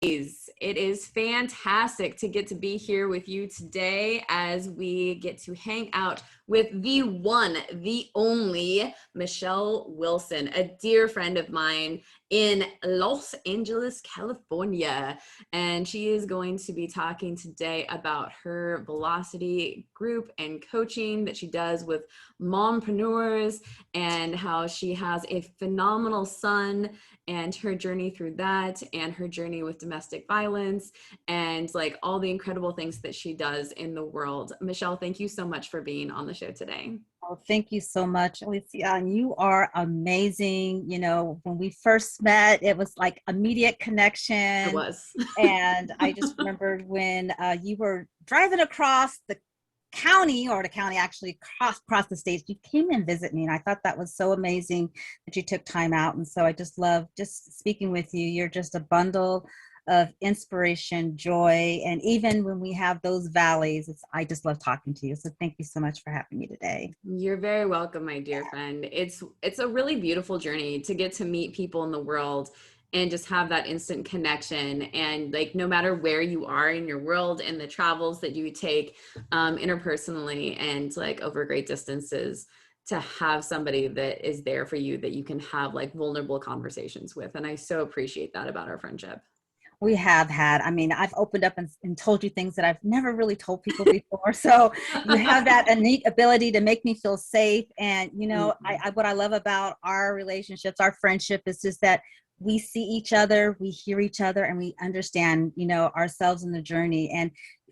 It is fantastic to get to be here with you today as we get to hang out with the one, the only Michele Wilson, a dear friend of mine in Los Angeles, California. And she is going to be talking today about her Velocity group and coaching that she does with mompreneurs, and how she has a phenomenal son and her journey through that, and her journey with domestic violence, and like all the incredible things that she does in the world. Michele, thank you so much for being on the show today. Oh, thank you so much, Elysia. And you are amazing. You know, when we first met, it was like immediate connection. It was. And I just remembered when you were driving across the county, or the county actually across the states, you came and visit me. And I thought that was so amazing that you took time out. And so I just love just speaking with you. You're just a bundle of inspiration, joy, and even when we have those valleys, I just love talking to you. So thank you so much for having me today. You're very welcome, my dear friend. It's a really beautiful journey to get to meet people in the world and just have that instant connection. And like, no matter where you are in your world and the travels that you take interpersonally and like over great distances, to have somebody that is there for you that you can have like vulnerable conversations with. And I so appreciate that about our friendship. We have had, I mean, I've opened up and told you things that I've never really told people before. So you have that innate ability to make me feel safe. And, you know, what I love about our relationships, our friendship, is just that we see each other, we hear each other, and we understand, you know, ourselves in the journey. And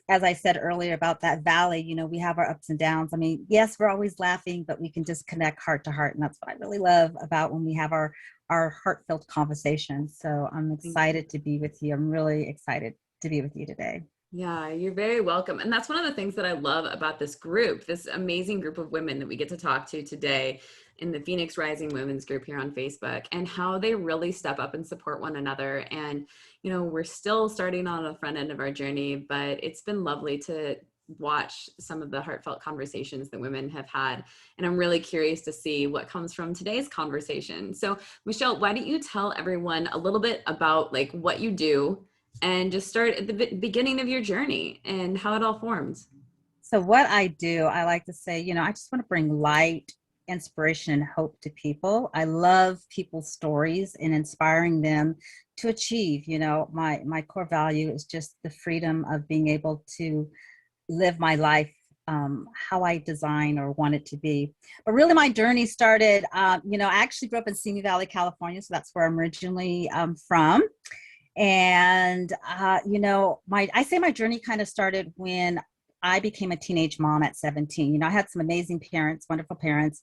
as I said earlier about that valley, you know, we have our ups and downs. I mean, yes, we're always laughing, but we can just connect heart to heart. And that's what I really love about when we have our heartfelt conversations. So I'm excited to be with you. I'm really excited to be with you today. Yeah, you're very welcome. And that's one of the things that I love about this group, this amazing group of women that we get to talk to today in the Phoenix Rising Women's group here on Facebook, and how they really step up and support one another. And, you know, we're still starting on the front end of our journey, but it's been lovely to watch some of the heartfelt conversations that women have had. And I'm really curious to see what comes from today's conversation. So Michele, why don't you tell everyone a little bit about like what you do, and just start at the beginning of your journey and how it all formed. So what I do, I like to say, you know, I just want to bring light, inspiration, and hope to people. I love people's stories and inspiring them to achieve. You know, my core value is just the freedom of being able to live my life how I design or want it to be. But really my journey started, you know, I actually grew up in Simi Valley, California. So that's where I'm originally from. And, you know, I say my journey kind of started when I became a teenage mom at 17. You know, I had some amazing parents, wonderful parents.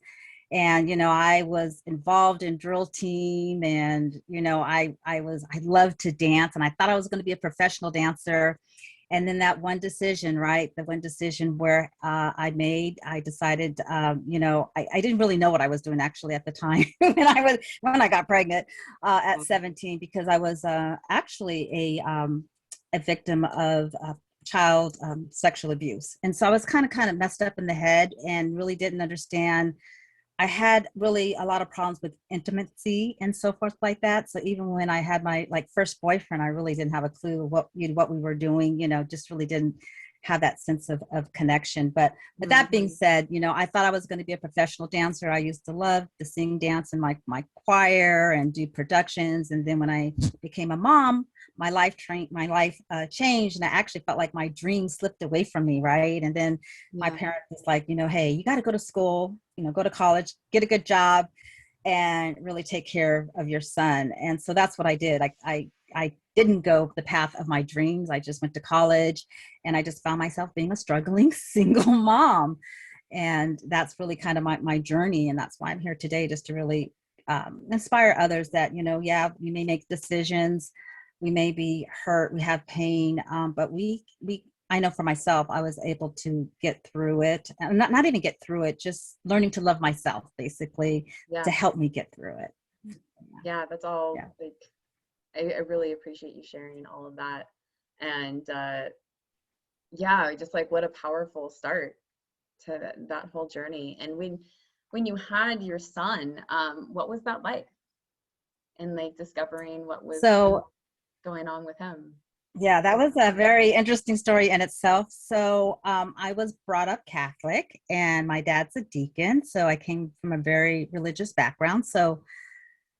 And, you know, I was involved in drill team, and, you know, I loved to dance, and I thought I was going to be a professional dancer. And then that one decision, right? The one decision where I decided, you know, I didn't really know what I was doing actually at the time when I got pregnant at 17, because I was actually a victim of child sexual abuse. And so I was kind of messed up in the head and really didn't understand. I had really a lot of problems with intimacy and so forth like that. So even when I had my first boyfriend, I really didn't have a clue what we were doing, you know, just really didn't have that sense of connection. But that being said, you know, I thought I was going to be a professional dancer. I used to love to sing, dance in my choir and do productions. And then when I became a mom, my life changed, and I actually felt like my dream slipped away from me, right? And then my parents was like, you know, hey, you got to go to school, you know, go to college, get a good job, and really take care of your son. And so that's what I did. I didn't go the path of my dreams. I just went to college, and I just found myself being a struggling single mom. And that's really kind of my journey. And that's why I'm here today, just to really inspire others that, you know, yeah, we may make decisions, we may be hurt, we have pain, but I know for myself, I was able to get through it, and not even get through it, just learning to love myself, basically, to help me get through it. Yeah, that's all. Yeah. Like, I really appreciate you sharing all of that. And yeah, just like what a powerful start to that whole journey. And when you had your son, what was that like? And like discovering what was so going on with him? Yeah, that was a very interesting story in itself. So I was brought up Catholic and my dad's a deacon. So I came from a very religious background. So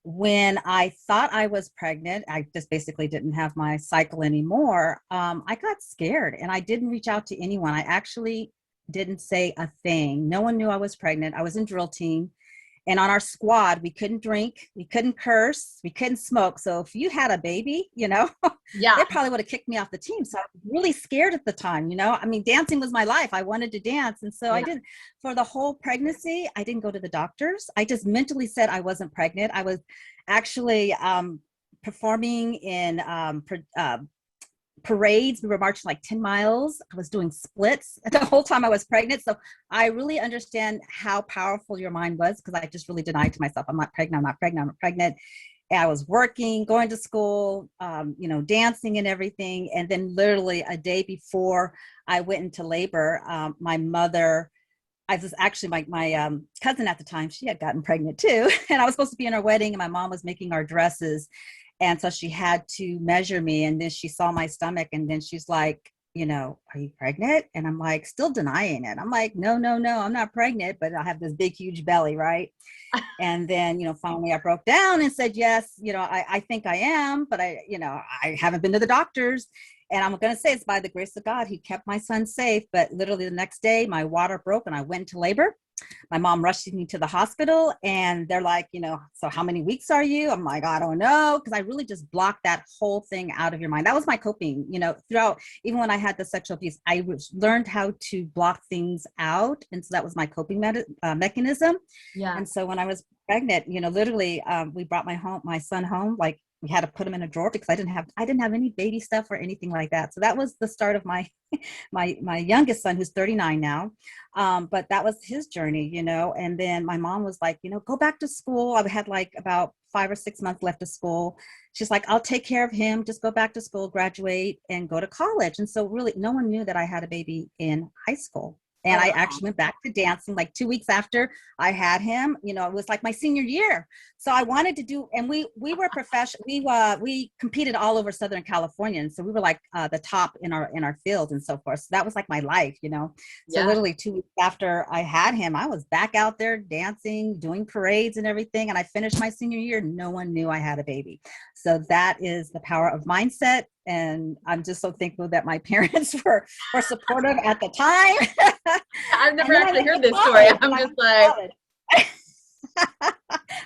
when I thought I was pregnant, I just basically didn't have my cycle anymore. I got scared and I didn't reach out to anyone. I actually didn't say a thing. No one knew I was pregnant. I was in drill team. And on our squad, we couldn't drink, we couldn't curse, we couldn't smoke. So if you had a baby, Yeah. they probably would have kicked me off the team. So I was really scared at the time, I mean, dancing was my life. I wanted to dance. And so I didn't, for the whole pregnancy, I didn't go to the doctors. I just mentally said I wasn't pregnant. I was actually performing in parades. We were marching like 10 miles. I was doing splits the whole time I was pregnant. So I really understand how powerful your mind was, because I just really denied to myself, I'm not pregnant, I'm not pregnant, I'm not pregnant. And I was working, going to school, dancing and everything. And then literally a day before I went into labor, my mother, I was actually my cousin at the time, she had gotten pregnant too. And I was supposed to be in her wedding and my mom was making our dresses. And so she had to measure me, and then she saw my stomach, and then she's like, are you pregnant? And I'm like, still denying it. I'm like, no, I'm not pregnant, but I have this big, huge belly, right? And then, finally I broke down and said, yes, I think I am, but I haven't been to the doctors. And I'm going to say it's by the grace of God, he kept my son safe. But literally the next day, my water broke and I went into labor. My mom rushed me to the hospital and they're like, so how many weeks are you? I'm like, I don't know. Cause I really just blocked that whole thing out of your mind. That was my coping, throughout, even when I had the sexual abuse, I learned how to block things out. And so that was my coping mechanism. Yeah. And so when I was pregnant, literally we brought my son home, like we had to put him in a drawer because I didn't have any baby stuff or anything like that. So that was the start of my youngest son, who's 39 now. But that was his journey, and then my mom was like, go back to school. I had like about 5 or 6 months left of school. She's like, I'll take care of him. Just go back to school, graduate, and go to college. And so really no one knew that I had a baby in high school. And I actually went back to dancing like 2 weeks after I had him. It was like my senior year. So I wanted to do, and we were professional. We competed all over Southern California. And so we were like the top in our field and so forth. So that was like my life, So literally 2 weeks after I had him, I was back out there dancing, doing parades and everything. And I finished my senior year. No one knew I had a baby. So that is the power of mindset. And I'm just so thankful that my parents were supportive at the time. I've never actually heard this story. I'm just like,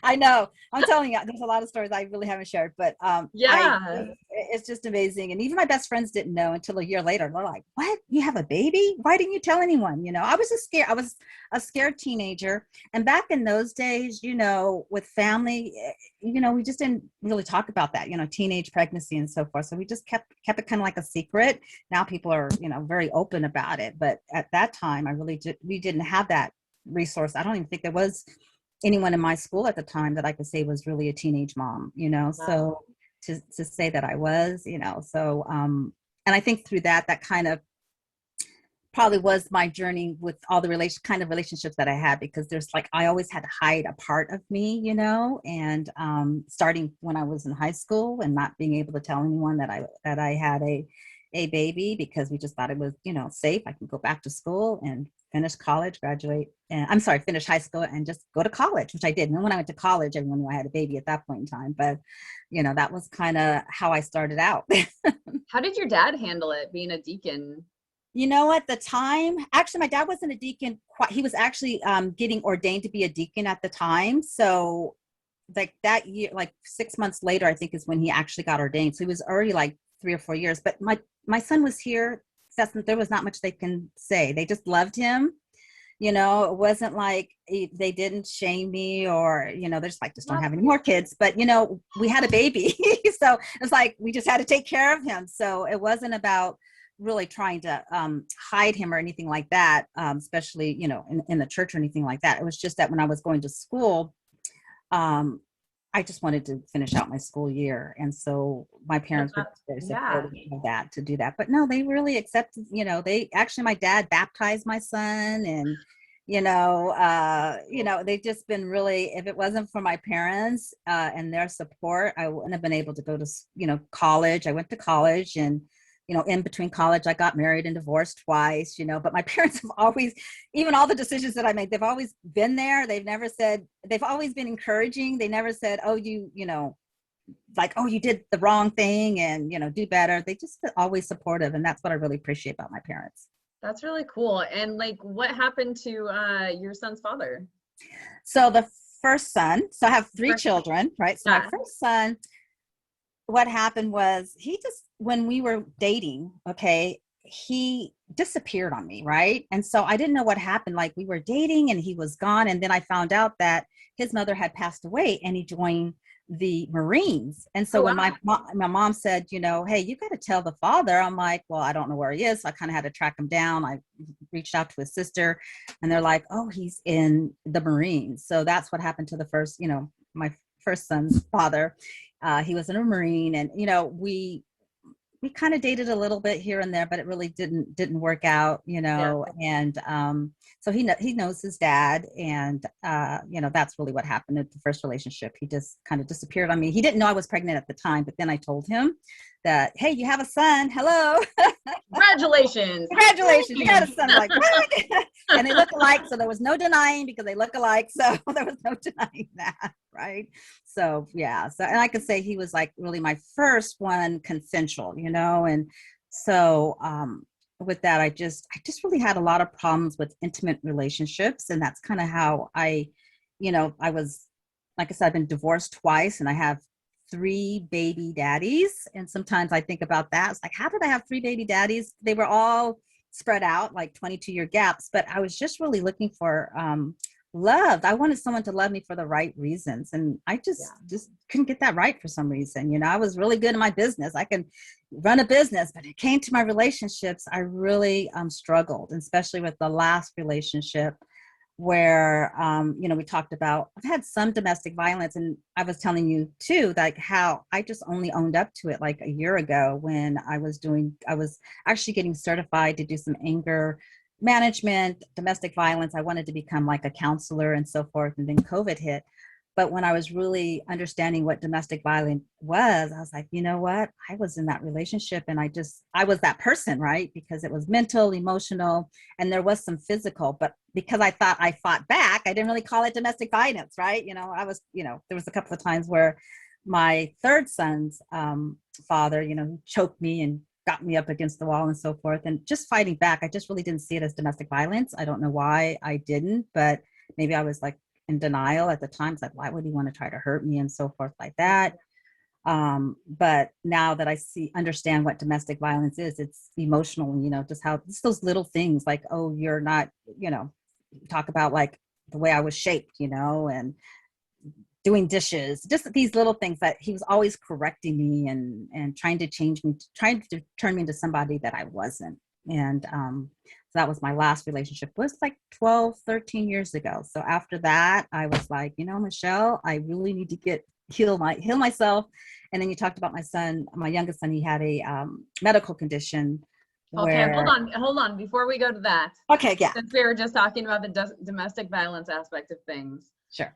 I know. I'm telling you, there's a lot of stories I really haven't shared, but it's just amazing. And even my best friends didn't know until a year later. They're like, "What? You have a baby? Why didn't you tell anyone?" I was just scared. I was a scared teenager. And back in those days, with family, we just didn't really talk about that, teenage pregnancy and so forth. So we just kept it kind of like a secret. Now people are, very open about it. But at that time, we didn't have that resource. I don't even think there was anyone in my school at the time that I could say was really a teenage mom, Wow. So to say that I was, so, and I think through that kind of probably was my journey with all the relationships that I had, because there's like, I always had to hide a part of me, and starting when I was in high school and not being able to tell anyone that I had a baby, because we just thought it was, safe. I can go back to school and finish college, finish high school and just go to college, which I did. And then when I went to college, everyone knew I had a baby at that point in time. But, that was kind of how I started out. How did your dad handle it, being a deacon? At the time, actually, my dad wasn't a deacon. He was actually getting ordained to be a deacon at the time. So like that year, like 6 months later, I think is when he actually got ordained. So he was already like 3 or 4 years. But my son was here. There was not much they can say. They just loved him. It wasn't like they didn't shame me or, they're just like, just don't have any more kids. But, we had a baby. So it's like, we just had to take care of him. So it wasn't about really trying to hide him or anything like that, especially, in the church or anything like that. It was just that when I was going to school, I just wanted to finish out my school year. And so my parents were very supportive of that, to do that. But no, they really accepted, my dad baptized my son, and, They've just been really, if it wasn't for my parents and their support, I wouldn't have been able to go to, college. I went to college, and, in between college, I got married and divorced twice, but my parents have always, even all the decisions that I made, they've always been there. They've always been encouraging. They never said, oh, like, oh, you did the wrong thing and, do better. They just always supportive. And that's what I really appreciate about my parents. That's really cool. And like, what happened to your son's father? So the first son, so I have three children, right? So my first son, what happened was when we were dating, okay, he disappeared on me, right? And so I didn't know what happened. Like, we were dating and he was gone. And then I found out that his mother had passed away and he joined the Marines. And so when my mom said, hey, you got to tell the father, I'm like, well, I don't know where he is. So I kind of had to track him down. I reached out to his sister and they're like, oh, he's in the Marines. So that's what happened to the first, my first son's father. He was in a Marine, and, we kind of dated a little bit here and there, but it really didn't work out, and so he knows his dad, and that's really what happened at the first relationship. He just kind of disappeared on me. He didn't know I was pregnant at the time, but then I told him that, hey, you have a son. Hello. Congratulations. You got a son. I'm like, what? And they look alike, so there was no denying, because they look alike, so there was no denying that, right? So yeah, and I could say he was like really my first one consensual, and so with that, I just really had a lot of problems with intimate relationships, and that's kind of how I was, like I said, I've been divorced twice, and I have 3 baby daddies. And sometimes I think about that. It's like, how did I have 3 baby daddies? They were all spread out, like 22-year gaps, but I was just really looking for love. I wanted someone to love me for the right reasons. And I just couldn't get that right for some reason. I was really good in my business. I can run a business, but it came to my relationships, I really struggled, especially with the last relationship where, we talked about, I've had some domestic violence, and I was telling you too, like how I just only owned up to it like a year ago when I was actually getting certified to do some anger management, domestic violence. I wanted to become like a counselor and so forth. And then COVID hit. But when I was really understanding what domestic violence was, I was like, you know what? I was in that relationship, and I was that person, right? Because it was mental, emotional, and there was some physical. But because I thought I fought back, I didn't really call it domestic violence, right? I was, there was a couple of times where my third son's father, he choked me and got me up against the wall and so forth. And just fighting back, I just really didn't see it as domestic violence. I don't know why I didn't, but maybe I was like in denial at the time. It's like, why would he want to try to hurt me and so forth like that? But now that I understand what domestic violence is, it's emotional, just how it's those little things like, oh, you're not, talk about like the way I was shaped, and doing dishes, just these little things that he was always correcting me and trying to change me, trying to turn me into somebody that I wasn't. And so that was my last relationship. It was like 12, 13 years ago. So after that, I was like, Michele, I really need to heal myself. And then you talked about my son, my youngest son, he had a medical condition. Okay, hold on. Before we go to that. Okay, yeah. Since we were just talking about the domestic violence aspect of things. Sure.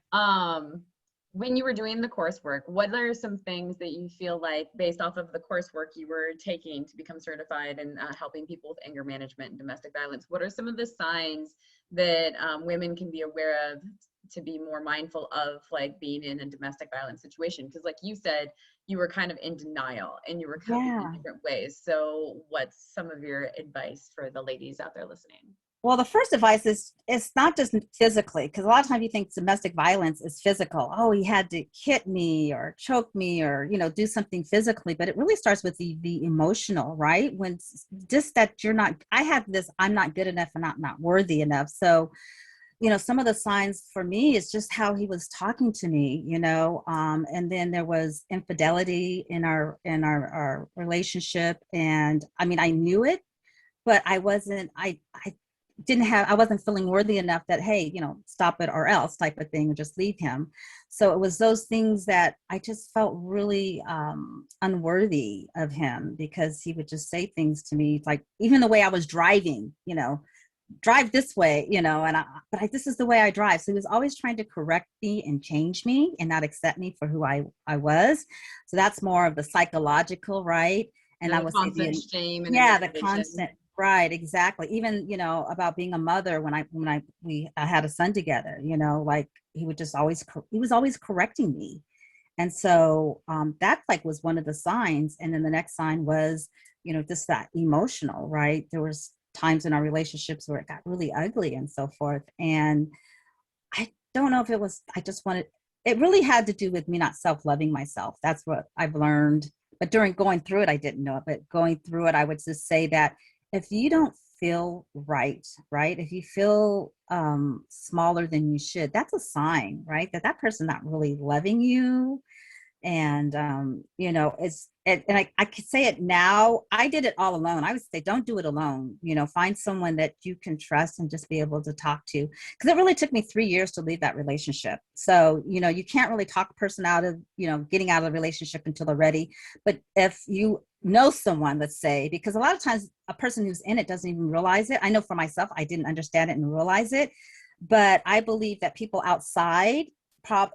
When you were doing the coursework, what are some things that you feel like, based off of the coursework you were taking to become certified in helping people with anger management and domestic violence, what are some of the signs that women can be aware of to be more mindful of, like, being in a domestic violence situation? Because like you said, you were kind of in denial and you were coping in different ways. So what's some of your advice for the ladies out there listening? Well, the first advice is, it's not just physically, because a lot of times you think domestic violence is physical. Oh, he had to hit me or choke me or, do something physically, but it really starts with the emotional, right? When just that I'm not good enough and not worthy enough. So, some of the signs for me is just how he was talking to me, and then there was infidelity in our relationship. And I mean, I knew it, but I wasn't feeling worthy enough that, hey, stop it or else type of thing, or just leave him. So it was those things that I just felt really unworthy of him, because he would just say things to me, like even the way I was driving, drive this way, but this is the way I drive. So he was always trying to correct me and change me and not accept me for who I was. So that's more of the psychological, right? And I The would say constant shame and yeah, the manipulation. constant, right, exactly. Even, about being a mother when I had a son together, like he was always correcting me. And so that like was one of the signs. And then the next sign was, just that emotional, right? There was times in our relationships where it got really ugly and so forth. And I don't know if I just wanted, it really had to do with me not self-loving myself. That's what I've learned. But during going through it, I didn't know it. But going through it, I would just say that if you don't feel right, right? If you feel smaller than you should, that's a sign, right? That person not really loving you. And I could say it now. I did it all alone. I would say don't do it alone. Find someone that you can trust and just be able to talk to, because it really took me 3 years to leave that relationship. So you can't really talk a person out of getting out of the relationship until they're ready. But if you know someone, let's say, because a lot of times a person who's in it doesn't even realize it. I know for myself, I didn't understand it and realize it, but I believe that people outside,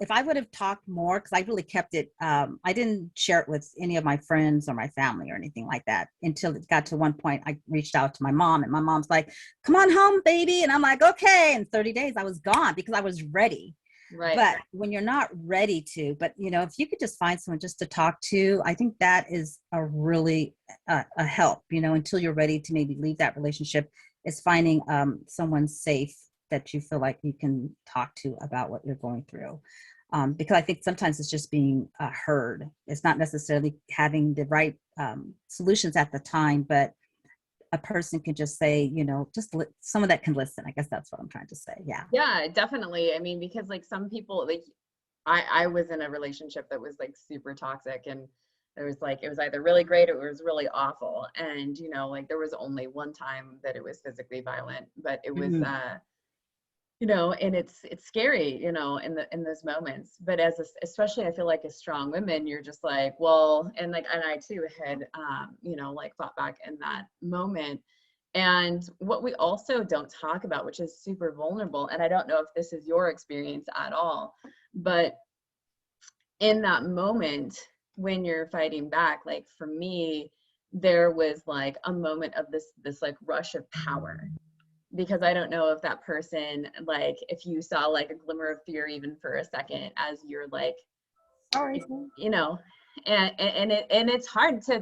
if I would have talked more, because I really kept it, I didn't share it with any of my friends or my family or anything like that until it got to one point. I reached out to my mom, and my mom's like, "Come on home, baby." And I'm like, "Okay." In 30 days, I was gone because I was ready. Right. But when you're not ready to, but if you could just find someone just to talk to, I think that is a really a help, until you're ready to maybe leave that relationship, is finding someone safe that you feel like you can talk to about what you're going through. Because I think sometimes it's just being heard. It's not necessarily having the right solutions at the time, but a person can just say, someone that can listen. I guess that's what I'm trying to say. Yeah. Yeah, definitely. I mean, because like some people, like I was in a relationship that was like super toxic, and it was either really great or it was really awful. And, like there was only one time that it was physically violent, but it was, Mm-hmm. and it's scary, in those moments. But especially I feel like as strong women, you're just like, well, and I too had, like fought back in that moment. And what we also don't talk about, which is super vulnerable, and I don't know if this is your experience at all, but in that moment when you're fighting back, like for me, there was like a moment of this like rush of power, because I don't know if that person, like if you saw like a glimmer of fear even for a second as you're like, Sorry. you know, and it's hard to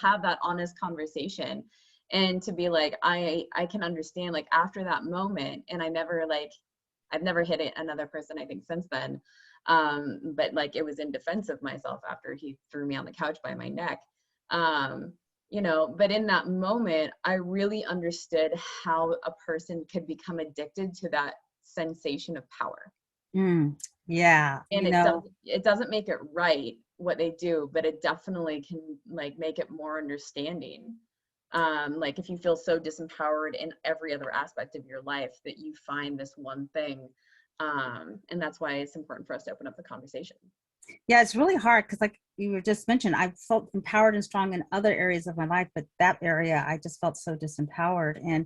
have that honest conversation, and to be like, I can understand, like after that moment, and I've never hit another person, I think, since then. But like it was in defense of myself after he threw me on the couch by my neck. But in that moment, I really understood how a person could become addicted to that sensation of power. Yeah. And it doesn't make it right what they do, but it definitely can like make it more understanding. Like if you feel so disempowered in every other aspect of your life that you find this one thing. And that's why it's important for us to open up the conversation. Yeah, it's really hard because, like you were just mentioned, I felt empowered and strong in other areas of my life, but that area I just felt so disempowered. And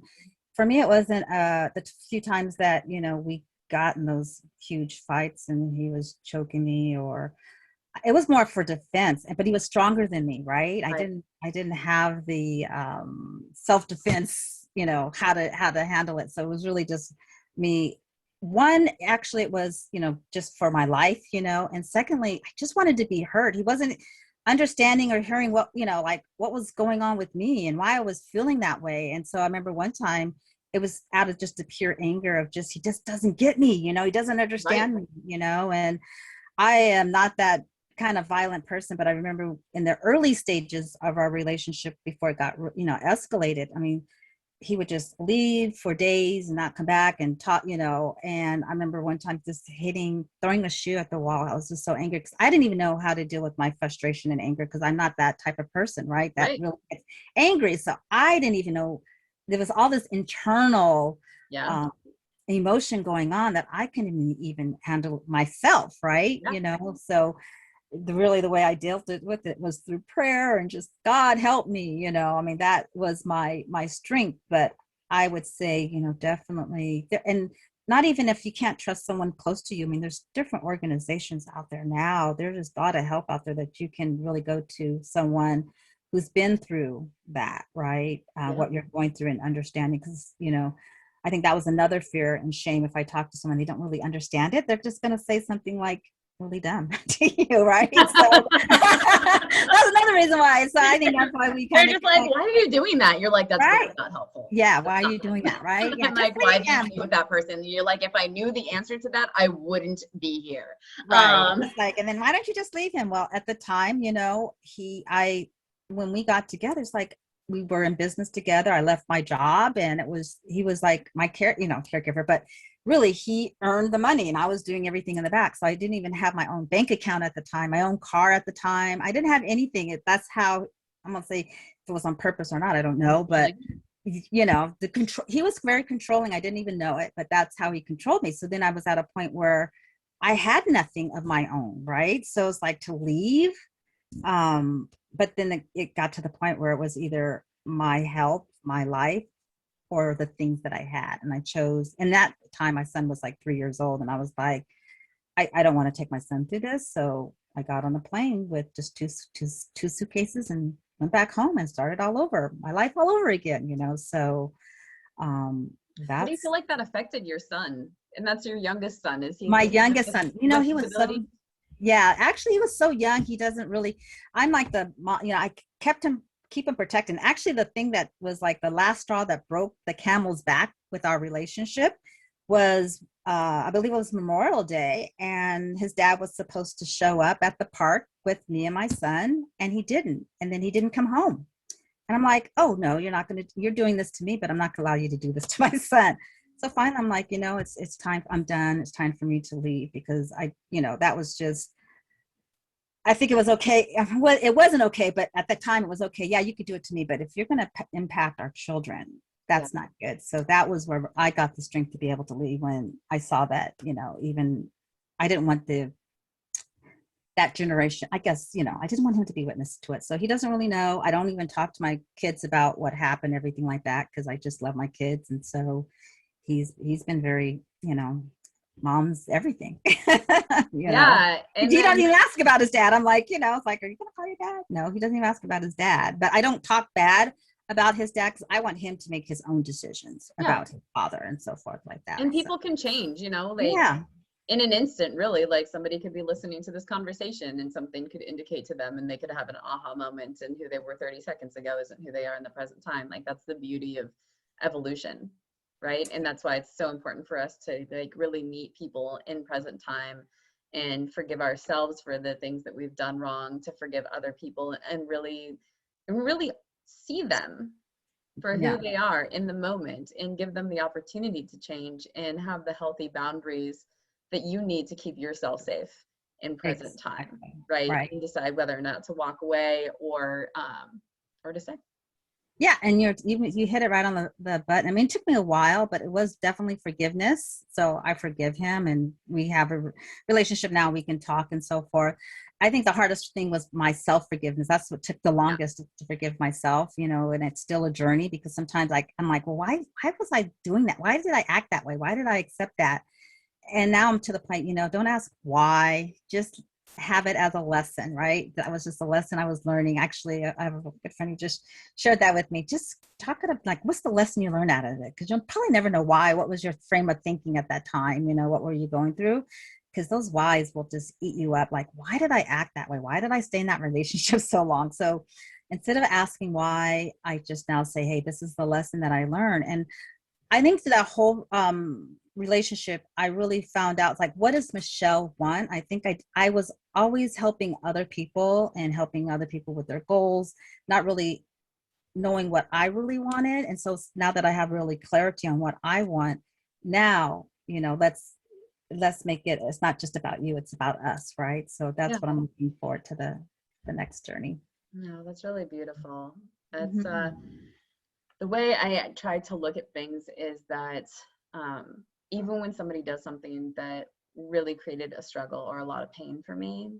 for me, it wasn't the few times that we got in those huge fights and he was choking me, or it was more for defense. But he was stronger than me, right? Right. I didn't have the self-defense, how to handle it. So it was really just me. One, actually, it was, just for my life, and secondly, I just wanted to be heard. He wasn't understanding or hearing what, like what was going on with me and why I was feeling that way. And so I remember one time it was out of just a pure anger of just, he just doesn't get me, he doesn't Right. understand me, and I am not that kind of violent person, but I remember in the early stages of our relationship before it got, escalated. I mean, he would just leave for days and not come back and talk, and I remember one time just throwing a shoe at the wall. I was just so angry because I didn't even know how to deal with my frustration and anger, because I'm not that type of person, right? That Right. really gets angry. So I didn't even know there was all this internal Yeah. um, emotion going on that I couldn't even handle myself, right? Yeah. So the way I dealt with it was through prayer and just, God help me, I mean, that was my strength. But I would say, definitely, and not even if you can't trust someone close to you. I mean, there's different organizations out there now. There's just a lot of help out there that you can really go to someone who's been through that, right? Yeah. What you're going through and understanding. Because, I think that was another fear and shame. If I talk to someone, they don't really understand it. They're just going to say something like, really dumb to you, right? So that's another reason why. So I think that's why we kind They're of just like, why are you doing that? You're like, that's right. really not helpful. Yeah, why are you doing that, right? Yeah, I'm like, why do you be with that person? You're like, if I knew the answer to that, I wouldn't be here. Right. It's like, and then why don't you just leave him? Well, at the time, when we got together, it's like we were in business together. I left my job, and he was like my caregiver, but really he earned the money and I was doing everything in the back. So I didn't even have my own bank account at the time, my own car at the time. I didn't have anything. That's how, I'm gonna say, if it was on purpose or not, I don't know, but the control, he was very controlling. I didn't even know it, but that's how he controlled me. So then I was at a point where I had nothing of my own, right? So it's like to leave. But then it got to the point where it was either my health, my life, or the things that I had. And I chose, and that time my son was like 3 years old. And I was like, I don't want to take my son through this. So I got on a plane with just two suitcases and went back home and started all over, my life all over again, So how do you feel like that affected your son? And that's your youngest son. Is he my youngest son? He was so, yeah, actually he was so young. He doesn't really, I'm like the mom, I keep him protected. And actually the thing that was like the last straw that broke the camel's back with our relationship was, I believe it was Memorial Day, and his dad was supposed to show up at the park with me and my son, and he didn't. And then he didn't come home. And I'm like, oh no, you're doing this to me, but I'm not gonna allow you to do this to my son. So finally I'm like, it's time, I'm done. It's time for me to leave, because that was just, I think it was okay. Well, it wasn't okay, but at the time it was okay. Yeah, you could do it to me, but if you're going to impact our children, that's not good. So that was where I got the strength to be able to leave, when I saw that, even I didn't want that generation, I guess, I didn't want him to be witness to it. So he doesn't really know. I don't even talk to my kids about what happened, everything like that, because I just love my kids. And so he's been very, mom's everything. Yeah. And he doesn't even ask about his dad. I'm like, it's like, are you gonna call your dad? No, he doesn't even ask about his dad. But I don't talk bad about his dad, because I want him to make his own decisions about his father and so forth like that. And people can change, yeah, in an instant, really. Like somebody could be listening to this conversation and something could indicate to them, and they could have an aha moment, and who they were 30 seconds ago isn't who they are in the present time. Like that's the beauty of evolution, right? And that's why it's so important for us to like really meet people in present time and forgive ourselves for the things that we've done wrong, to forgive other people, and really see them for who they are in the moment, and give them the opportunity to change and have the healthy boundaries that you need to keep yourself safe in present time, right? And decide whether or not to walk away or to stay. Yeah, and you hit it right on the button. I mean, it took me a while, but it was definitely forgiveness. So I forgive him, and we have a relationship now. We can talk and so forth. I think the hardest thing was my self-forgiveness. That's what took the longest to forgive myself, and it's still a journey, because sometimes I'm like, well, why was I doing that? Why did I act that way? Why did I accept that? And now I'm to the point, don't ask why, just have it as a lesson, right? That was just a lesson I was learning. Actually, I have a good friend who just shared that with me. Just talk it up, like, what's the lesson you learned out of it? Because you'll probably never know why. What was your frame of thinking at that time? What were you going through? Because those whys will just eat you up. Like, why did I act that way? Why did I stay in that relationship so long? So instead of asking why, I just now say, hey, this is the lesson that I learned. And I think that whole relationship, I really found out, like, what does Michele want? I think I was always helping other people and helping other people with their goals, not really knowing what I really wanted. And so now that I have really clarity on what I want, now, let's make it, it's not just about you, it's about us, right? So that's what I'm looking forward to the next journey. No, that's really beautiful. That's the way I try to look at things is that even when somebody does something that really created a struggle or a lot of pain for me,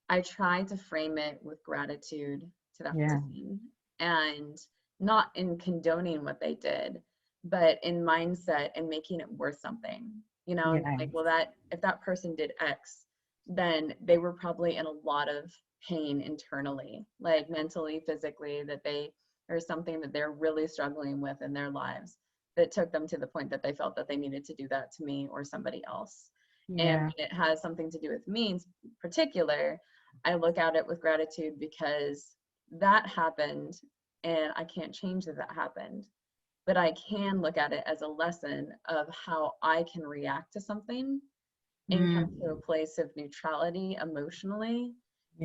I try to frame it with gratitude to that person, and not in condoning what they did, but in mindset and making it worth something, you know, Yeah. like, well, that if that person did X, then they were probably in a lot of pain internally, like mentally, physically, that there's something that they're really struggling with in their lives that took them to the point that they felt that they needed to do that to me or somebody else. And Yeah. when it has something to do with me in particular, I look at it with gratitude because that happened and I can't change that that happened. But I can look at it as a lesson of how I can react to something and come to a Mm. place of neutrality emotionally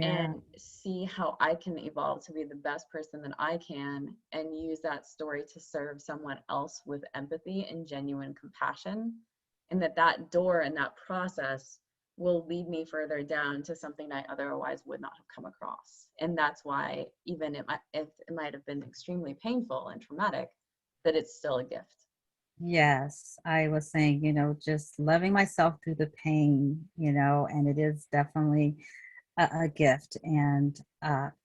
and Yeah. see how I can evolve to be the best person that I can and use that story to serve someone else with empathy and genuine compassion. And that door and that process will lead me further down to something I otherwise would not have come across. And that's why, even if it might have been extremely painful and traumatic, that it's still a gift. Yes, I was saying, just loving myself through the pain, and it is definitely a gift. And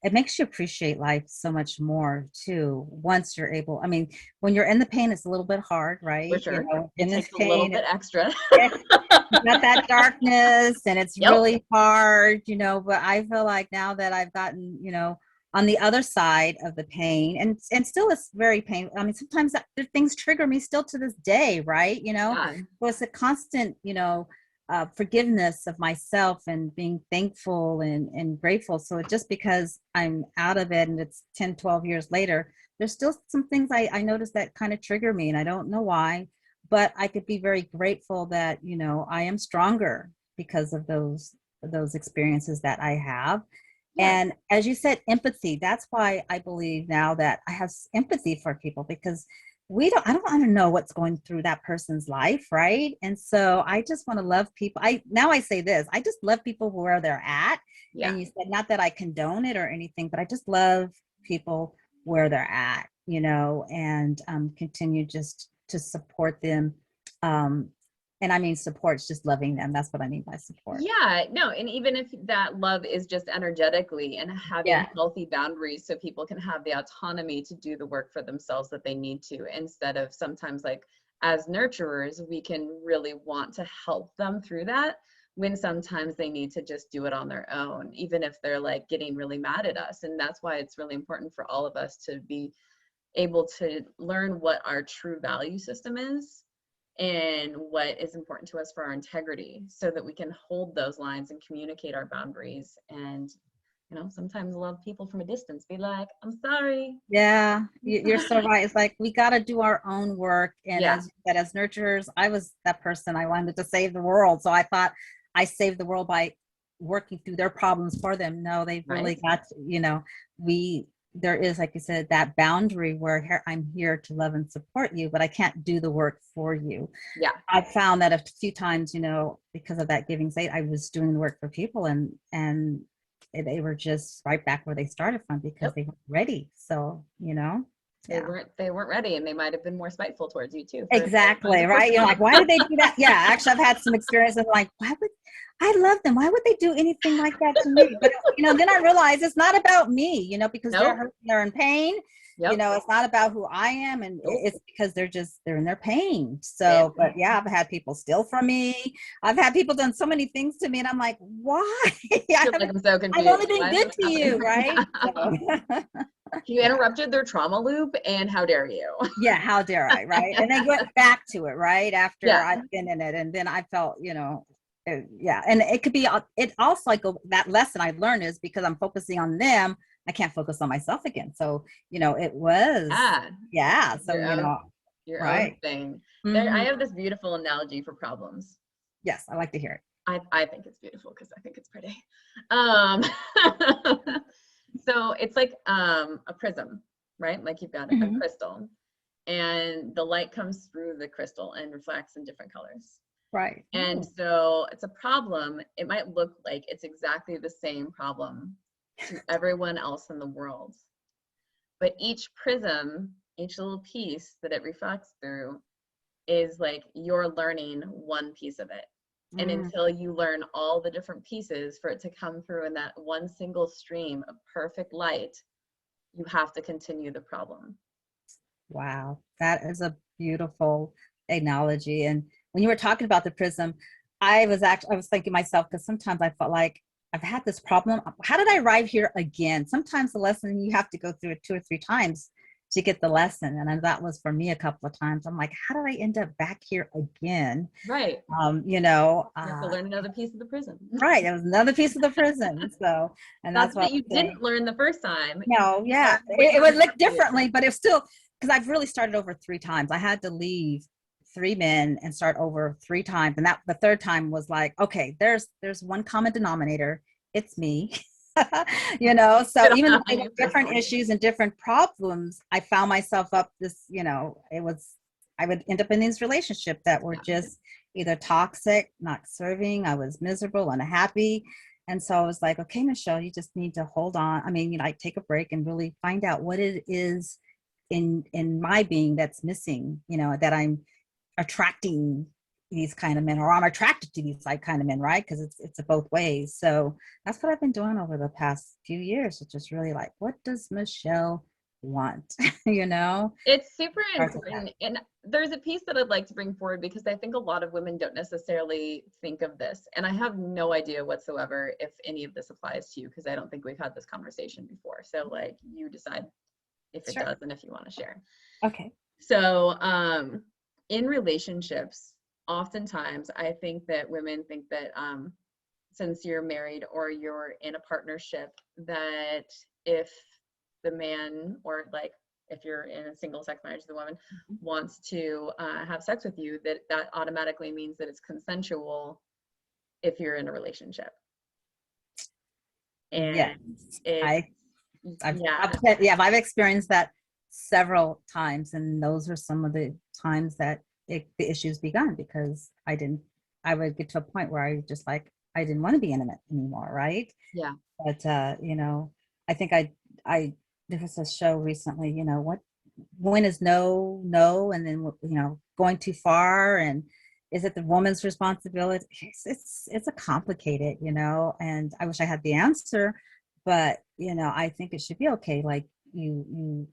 it makes you appreciate life so much more too. Once you're able, I mean, when you're in the pain, it's a little bit hard, For right? sure. In It this takes a little pain, bit extra. you got that darkness and it's Yep. really hard, but I feel like now that I've gotten, on the other side of the pain and still it's very painful. I mean, sometimes things trigger me still to this day, right? Yeah. So it's a constant, forgiveness of myself and being thankful and grateful. So just because I'm out of it and it's 10, 12 years later, there's still some things I notice that kind of trigger me and I don't know why, but I could be very grateful that, I am stronger because of those experiences that I have. Yeah. And as you said, empathy, that's why I believe now that I have empathy for people because I don't want to know what's going through that person's life, right? And so I just want to love people. I say this, I just love people where they're at. Yeah. And you said not that I condone it or anything, but I just love people where they're at, and continue just to support them. And I mean, support's just loving them. That's what I mean by support. Yeah. No, and even if that love is just energetically and having Yeah. healthy boundaries so people can have the autonomy to do the work for themselves that they need to, instead of sometimes, like, as nurturers, we can really want to help them through that when sometimes they need to just do it on their own, even if they're like getting really mad at us. And that's why it's really important for all of us to be able to learn what our true value system is and what is important to us for our integrity so that we can hold those lines and communicate our boundaries and, sometimes love people from a distance, be like, I'm sorry. Yeah, you're so right. It's like we got to do our own work. And Yeah. as nurturers, I was that person. I wanted to save the world. So I thought I saved the world by working through their problems for them. No, they've really Right. got, there is, like you said, that boundary where I'm here to love and support you, but I can't do the work for you. Yeah. I found that a few times, because of that giving state, I was doing the work for people and they were just right back where they started from because Yep. they weren't ready. So, They yeah. weren't ready, and they might have been more spiteful towards you too. Exactly. Right. You're like, why did they do that? Yeah. Actually, I've had some experience of like, why would I love them? Why would they do anything like that to me? But, then I realized it's not about me, because they're Nope. hurt, they're in pain. Yep. It's not about who I am. And Nope. it's because they're in their pain. So, but yeah, I've had people steal from me. I've had people done so many things to me. And I'm like, why? I'm so confused. I've only been Why is good this to you. Right. So. You interrupted their trauma loop, and how dare you? Yeah, how dare I, right? And they went back to it, right? After Yeah. I've been in it. And then I felt, yeah. And it could be, it also like that lesson I learned is because I'm focusing on them, I can't focus on myself again. So, it was, yeah. So, Your own right. thing. There, I Mm-hmm. have this beautiful analogy for problems. Yes, I like to hear it. I think it's beautiful because I think it's pretty. Um, so it's like a prism, right? Like you've got a Mm-hmm. crystal, and the light comes through the crystal and reflects in different colors. Right. And so it's a problem. It might look like it's exactly the same problem to everyone else in the world. But each prism, each little piece that it reflects through is like you're learning one piece of it. And until you learn all the different pieces for it to come through in that one single stream of perfect light, you have to continue the problem. Wow. That is a beautiful analogy. And when you were talking about the prism, I was thinking myself, because sometimes I felt like I've had this problem. How did I arrive here again? Sometimes the lesson you have to go through it 2 or 3 times to get the lesson. And that was for me a couple of times. I'm like, how did I end up back here again? Right. You know, You have to learn another piece of the prism. right. It was another piece of the prison. So, and That's that's what what you didn't learn the first time. no, yeah, it would look differently, but it's still, because I've really started over 3 times. I had to leave 3 men and start over 3 times, and that the third time was like, okay, there's one common denominator. It's me, you know. So even though I had different issues and different problems, I found myself up this, you know, I would end up in these relationships that were just either toxic, not serving. I was miserable, unhappy. And so I was like, okay, Michele, you just need to hold on. I mean, you know, like take a break and really find out what it is in my being that's missing, you know, that I'm attracting these kind of men, or I'm attracted to these like kind of men, right? Because it's both ways. So that's what I've been doing over the past few years, which is really like, what does Michele want? You know? It's super important. And there's a piece that I'd like to bring forward, because I think a lot of women don't necessarily think of this. And I have no idea whatsoever if any of this applies to you, because I don't think we've had this conversation before. So like, you decide if it does and if you want to share. Okay. So in relationships, oftentimes I think that women think that since you're married or you're in a partnership, that if the man, or like if you're in a single sex marriage, the woman wants to have sex with you, that automatically means that it's consensual if you're in a relationship. And I've experienced that several times, and those are some of the times that the issues begun, because I would get to a point where I just like, I didn't want to be intimate anymore, right? Yeah. But you know, I think there was a show recently, you know, when is no, and then, you know, going too far, and is it the woman's responsibility? It's a complicated, you know, and I wish I had the answer, but you know, I think it should be okay. Like you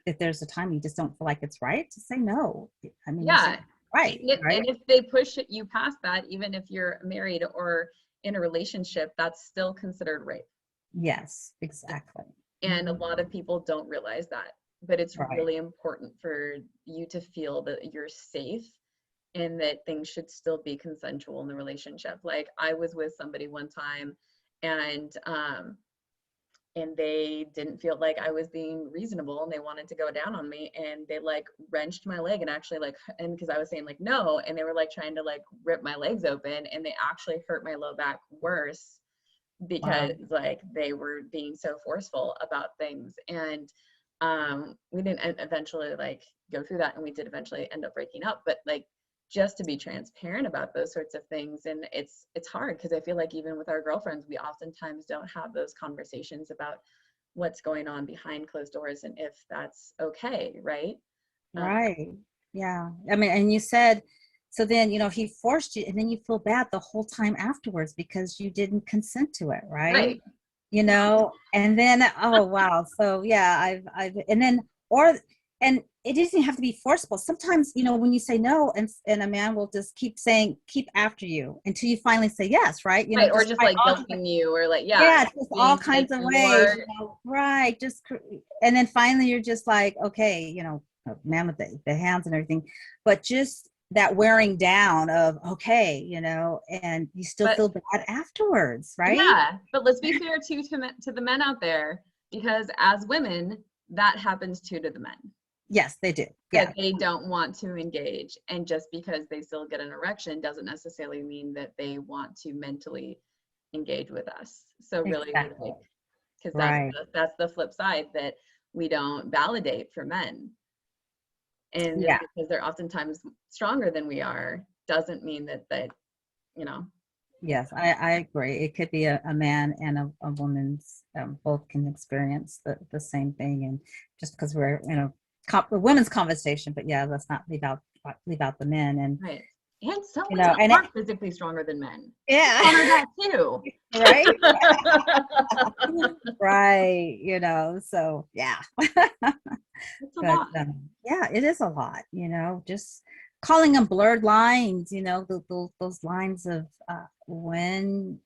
if there's a time you just don't feel like it's right, to say no. I mean, yeah, right. And if they push you past that, even if you're married or in a relationship, that's still considered rape. Yes, exactly. And a lot of people don't realize that, but it's really important for you to feel that you're safe and that things should still be consensual in the relationship. Like, I was with somebody one time, and they didn't feel like I was being reasonable, and they wanted to go down on me, and they like wrenched my leg, and actually like, and because I was saying like no, and they were like trying to like rip my legs open, and they actually hurt my low back worse, because like they were being so forceful about things. And we didn't eventually like go through that, and we did eventually end up breaking up, but like, just to be transparent about those sorts of things. And it's hard, because I feel like even with our girlfriends, we oftentimes don't have those conversations about what's going on behind closed doors, and if that's okay, right? Right. Yeah. I mean, and you said, so then, you know, he forced you, and then you feel bad the whole time afterwards because you didn't consent to it, right? You know, and then, oh wow. So yeah, and it doesn't have to be forceful. Sometimes, you know, when you say no, and a man will just keep after you until you finally say yes, right? You know, or just like guilting you, or like, just all kinds of ways, you know, right? And then finally you're just like, okay, you know, man with the hands and everything, but just that wearing down of, okay, you know, and you still feel bad afterwards, right? Yeah, but let's be fair to the men out there, because as women, that happens too to the men. Yes, they do. Yeah, they don't want to engage, and just because they still get an erection doesn't necessarily mean that they want to mentally engage with us. So really, because that's the flip side, that we don't validate for men. And just because they're oftentimes stronger than we are doesn't mean that you know. Yes, I agree. It could be a man and a woman's, both can experience the same thing. And just because we're in a women's conversation, but yeah, let's not leave out the men. And And some you know, women are physically stronger than men. Yeah. Honor that too. Right. Right. You know, so yeah. It's a lot. Yeah, it is a lot, you know, just calling them blurred lines, you know, those lines of when,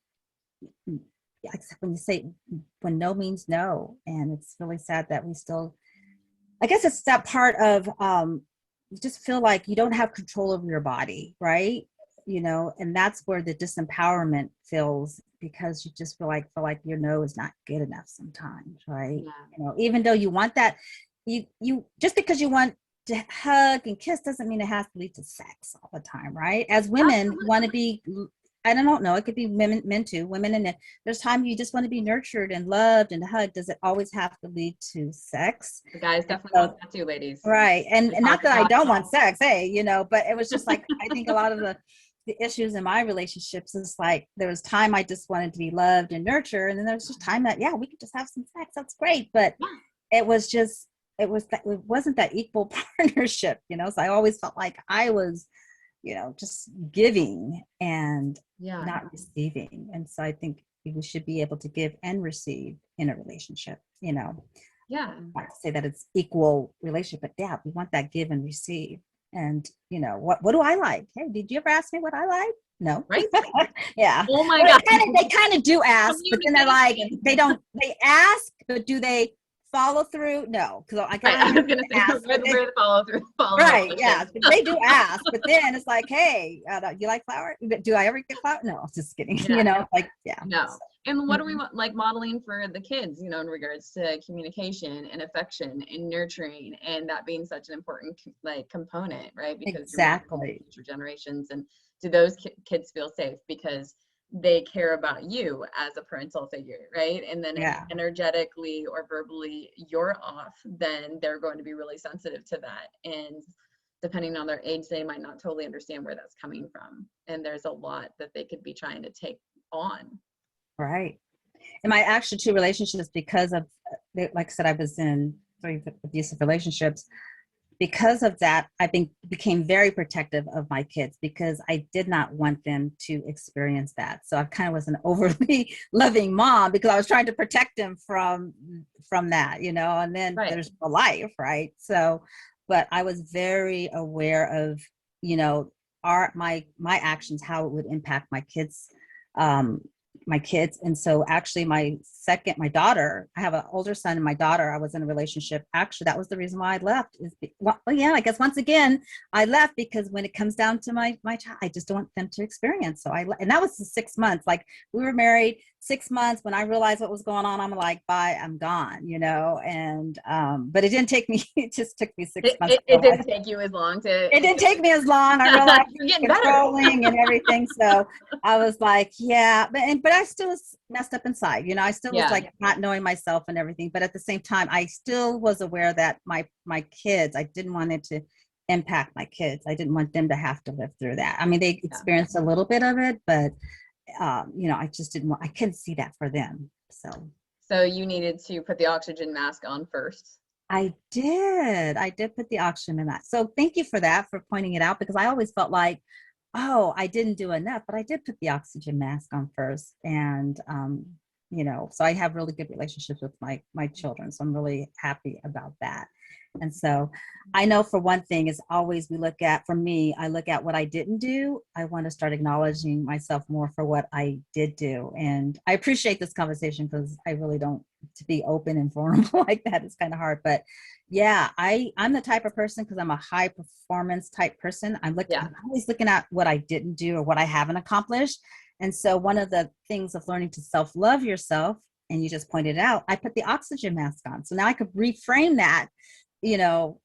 except when you say when no means no. And it's really sad that we still, I guess it's that part of you just feel like you don't have control over your body, right? You know, and that's where the disempowerment feels, because you just feel like your no is not good enough sometimes, right? Yeah. You know, even though you want that, you just because you want to hug and kiss doesn't mean it has to lead to sex all the time, right? As women, we want to be, I don't know, it could be men too, women, and there's times you just want to be nurtured and loved and hugged. Does it always have to lead to sex? The guys definitely want that too, ladies. Right. And not that I don't want sex, hey, you know, but it was just like, I think a lot of the issues in my relationships is like, there was time I just wanted to be loved and nurtured. And then there was just time that, yeah, we could just have some sex. That's great. But it wasn't that equal partnership, you know? So I always felt like I was, you know, just giving and not receiving. And so I think we should be able to give and receive in a relationship, you know? Yeah. Not to say that it's equal relationship, but yeah, we want that give and receive. And you know, what do I like? Hey, did you ever ask me what I like? No. Right. Yeah. Oh my God. They kind of do ask, but then they're like, they ask, but do they follow through? No. Because I was going to say, where the follow through. Right. Yeah. They do ask, but then it's like, hey, you like flour? Do I ever get flour? No, just kidding. Yeah, you know, like, yeah. No. And what are we like modeling for the kids, you know, in regards to communication and affection and nurturing, and that being such an important like component, right? Because exactly. Future generations, and do those kids feel safe because they care about you as a parental figure, right? And then if energetically or verbally you're off, then they're going to be really sensitive to that. And depending on their age, they might not totally understand where that's coming from. And there's a lot that they could be trying to take on. Right. In my actual 2 relationships, because of, like I said, I was in 3 abusive relationships. Because of that, I became very protective of my kids, because I did not want them to experience that. So I kind of was an overly loving mom, because I was trying to protect them from that, you know, and then there's a life, right? So, but I was very aware of, you know, my actions, how it would impact my kids. And so actually my daughter, I have an older son, and my daughter, I was in a relationship. Actually, that was the reason why I left, I guess once again, I left because when it comes down to my child, I just don't want them to experience. So and that was the 6 months, like we were married 6 months. When I realized what was going on, I'm like, bye, I'm gone, you know? And, but it didn't take me, it just took me 6 months. It didn't take you as long it didn't take me as long. I realized controlling and everything. So I was like, yeah, but I still was messed up inside, you know, I still was like not knowing myself and everything. But at the same time, I still was aware that my kids, I didn't want it to impact my kids. I didn't want them to have to live through that. I mean, they experienced a little bit of it, but you know, I just I couldn't see that for them. So you needed to put the oxygen mask on first. I did put the oxygen mask. So thank you for that, for pointing it out, because I always felt like, oh, I didn't do enough, but I did put the oxygen mask on first. And, you know, so I have really good relationships with my children. So I'm really happy about that. And so I know, for one thing, is always for me, I look at what I didn't do. I want to start acknowledging myself more for what I did do. And I appreciate this conversation, because I really don't, to be open and vulnerable like that is kind of hard. But yeah, I'm the type of person, because I'm a high performance type person. I'm always looking at what I didn't do or what I haven't accomplished. And so one of the things of learning to self-love yourself, and you just pointed out, I put the oxygen mask on. So now I could reframe that, you know,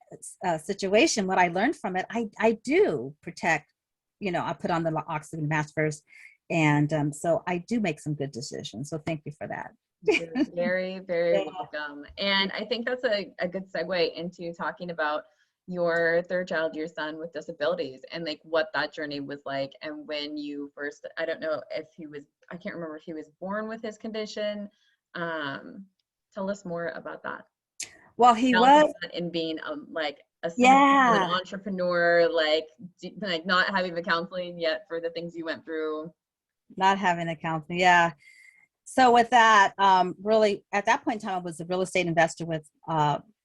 situation. What I learned from it, I do protect, you know, I put on the oxygen mask first. And so I do make some good decisions. So thank you for that. You're very, very welcome. And I think that's a good segue into talking about your 3rd child, your son with disabilities, and like what that journey was like. And when you first, I don't know if I can't remember if he was born with his condition. Tell us more about that. Well, he balancing was, that in being like a single an yeah, entrepreneur, like not having the counseling yet for the things you went through. not having a counselor. Yeah. So with that, really at that point in time, I was a real estate investor with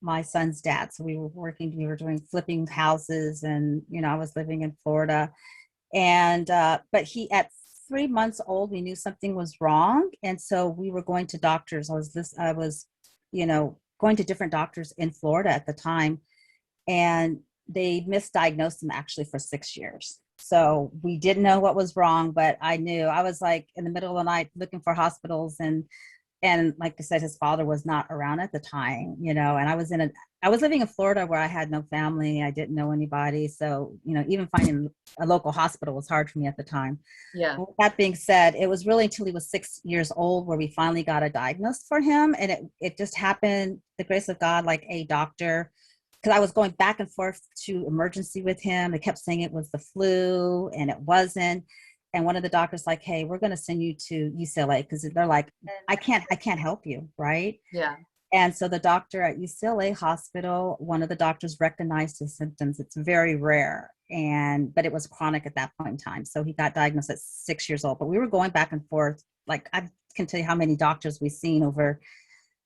my son's dad. So we were doing flipping houses, and I was living in Florida. And but he at 3 months old, we knew something was wrong, and so we were going to doctors. I was, going to different doctors in Florida at the time, and they misdiagnosed him actually for 6 years. So we didn't know what was wrong, but I knew. I was like in the middle of the night looking for hospitals, and like I said, his father was not around at the time, and I was living in Florida where I had no family. I didn't know anybody. So, even finding a local hospital was hard for me at the time. Yeah. With that being said, it was really until he was 6 years old where we finally got a diagnosis for him. And it just happened, the grace of God, like a doctor, because I was going back and forth to emergency with him. They kept saying it was the flu, and it wasn't. And one of the doctors like, hey, we're going to send you to UCLA, because they're like, I can't help you, right? Yeah. And so the doctor at UCLA hospital, one of the doctors recognized his symptoms. It's very rare, but it was chronic at that point in time. So he got diagnosed at 6 years old. But we were going back and forth. Like, I can tell you how many doctors we've seen over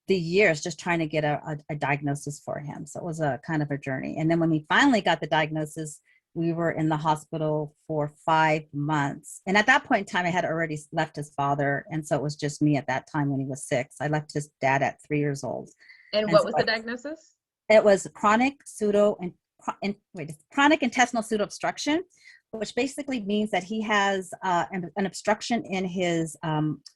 the years just trying to get a diagnosis for him. So it was a kind of a journey. And then when we finally got the diagnosis, we were in the hospital for 5 months. And at that point in time, I had already left his father. And so it was just me at that time when he was 6. I left his dad at 3 years old. And what was the diagnosis? It was chronic intestinal pseudo-obstruction, which basically means that he has an obstruction in his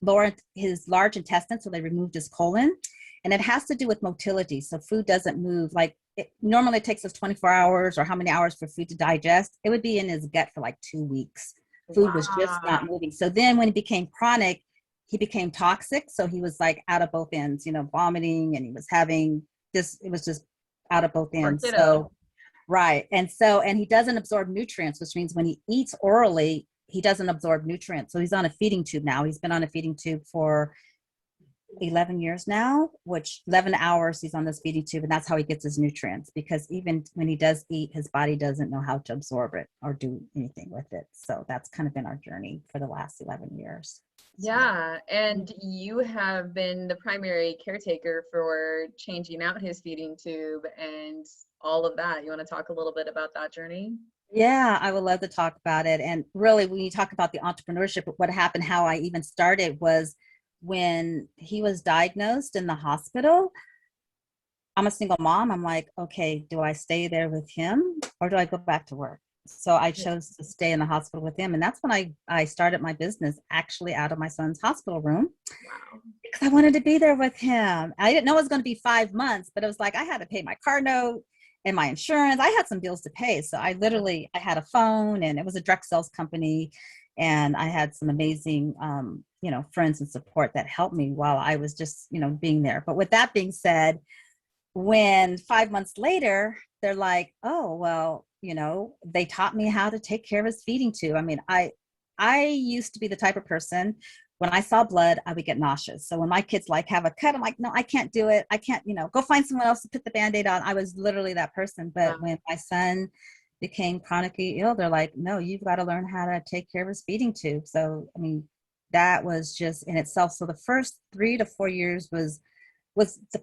large intestine. So they removed his colon, and it has to do with motility. So food doesn't move. Like, normally it takes us 24 hours or how many hours for food to digest. It would be in his gut for like 2 weeks. Food was just not moving. So then when it became chronic, he became toxic. So he was like out of both ends, vomiting, and he was having this, it was just out of both ends. So, right. And he doesn't absorb nutrients, which means when he eats orally, he doesn't absorb nutrients. So he's on a feeding tube now. He's been on a feeding tube for 11 years now, which 11 hours he's on this feeding tube, and that's how he gets his nutrients, because even when he does eat, his body doesn't know how to absorb it or do anything with it. So that's kind of been our journey for the last 11 years. Yeah. And you have been the primary caretaker for changing out his feeding tube and all of that. You want to talk a little bit about that journey? Yeah, I would love to talk about it. And really, when you talk about the entrepreneurship, what happened, how I even started was when he was diagnosed in the hospital. I'm a single mom. I'm like, okay, do I stay there with him or do I go back to work? So I chose to stay in the hospital with him. And that's when I started my business actually out of my son's hospital room. Wow. Because I wanted to be there with him. I didn't know it was going to be 5 months, but it was like I had to pay my car note and my insurance. I had some bills to pay. So I had a phone, and it was a direct sales company. And I had some amazing, friends and support that helped me while I was just, being there. But with that being said, when 5 months later, they're like, oh, well, they taught me how to take care of his feeding tube. I mean, I used to be the type of person, when I saw blood, I would get nauseous. So when my kids have a cut, I'm like, no, I can't do it. I can't, go find someone else to put the Band-Aid on. I was literally that person. But when my son became chronically ill, they're like, no, you've got to learn how to take care of his feeding tube. So, I mean, that was just in itself. So the first 3 to 4 years was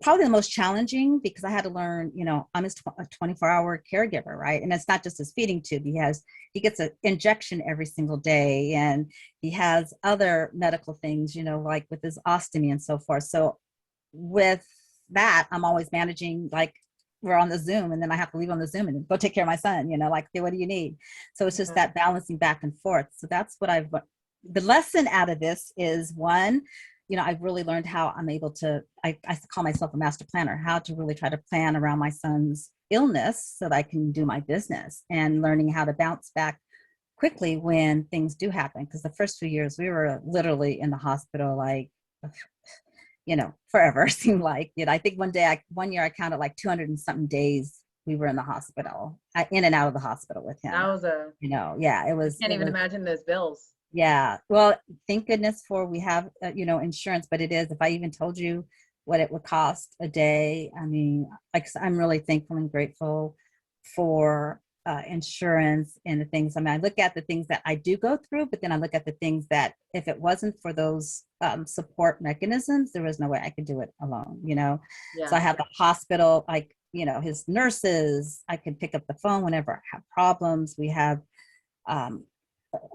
probably the most challenging, because I had to learn, I'm his 24-hour caregiver, right? And it's not just his feeding tube. He gets an injection every single day, and he has other medical things, like with his ostomy and so forth. So with that, I'm always managing, like, we're on the Zoom, and then I have to leave on the Zoom and go take care of my son, like, okay, what do you need? So it's just that balancing back and forth. So that's what the lesson out of this is, one, I've really learned how I'm able to, I call myself a master planner, how to really try to plan around my son's illness so that I can do my business, and learning how to bounce back quickly when things do happen. Because the first few years we were literally in the hospital, like, forever, seemed like. I think one year I counted like 200 and something days we were in the hospital, in and out of the hospital with him. That was it was. I can't even imagine those bills. Yeah. Well, thank goodness we have, insurance, but it is, if I even told you what it would cost a day. I mean, like I'm really thankful and grateful for insurance and the things. I mean, I look at the things that I do go through, but then I look at the things that if it wasn't for those support mechanisms, there was no way I could do it alone, you know? Yeah. So I have the hospital, like, you know, his nurses, I can pick up the phone whenever I have problems. We have an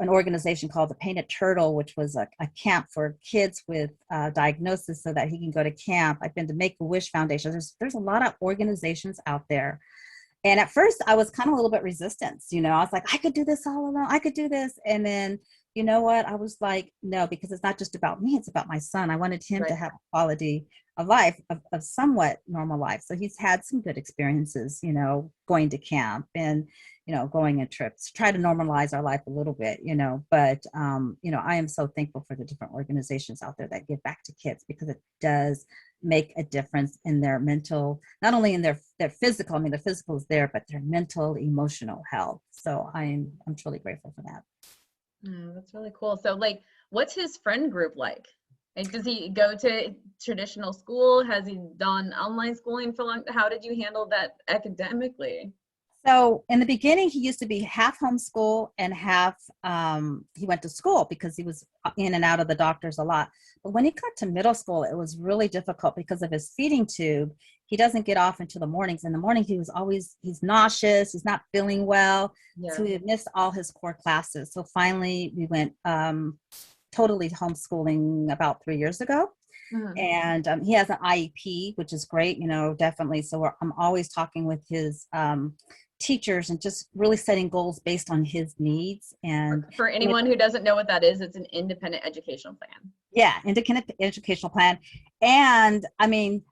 organization called the Painted Turtle, which was a camp for kids with diagnosis so that he can go to camp. I've been to Make-A-Wish Foundation. There's a lot of organizations out there. And at first I was kind of a little bit resistant, you know, I was like, I could do this all alone. I could do this. And then, you know what? I was like, no, because it's not just about me. It's about my son. I wanted him to have a quality of life, of somewhat normal life. So he's had some good experiences, you know, going to camp and, you know, going on trips, try to normalize our life a little bit, you know, but, you know, I am so thankful for the different organizations out there that give back to kids, because it does make a difference in their mental, not only in their physical, I mean, the physical is there, but their mental, emotional health. So I'm truly grateful for that. That's really cool. So like, what's his friend group like? Like, does he go to traditional school? Has he done online schooling for long? How did you handle that academically? So in the beginning, he used to be half homeschool and half he went to school because he was in and out of the doctors a lot. But when he got to middle school, it was really difficult because of his feeding tube. He doesn't get off until the mornings. In the morning, he's nauseous. He's not feeling well. Yeah. So he missed all his core classes. So finally, we went totally homeschooling about 3 years ago. Mm-hmm. And he has an IEP, which is great, you know, definitely. So I'm always talking with his teachers and just really setting goals based on his needs. And for anyone who doesn't know what that is, it's an independent educational plan. Yeah, independent educational plan. And I mean,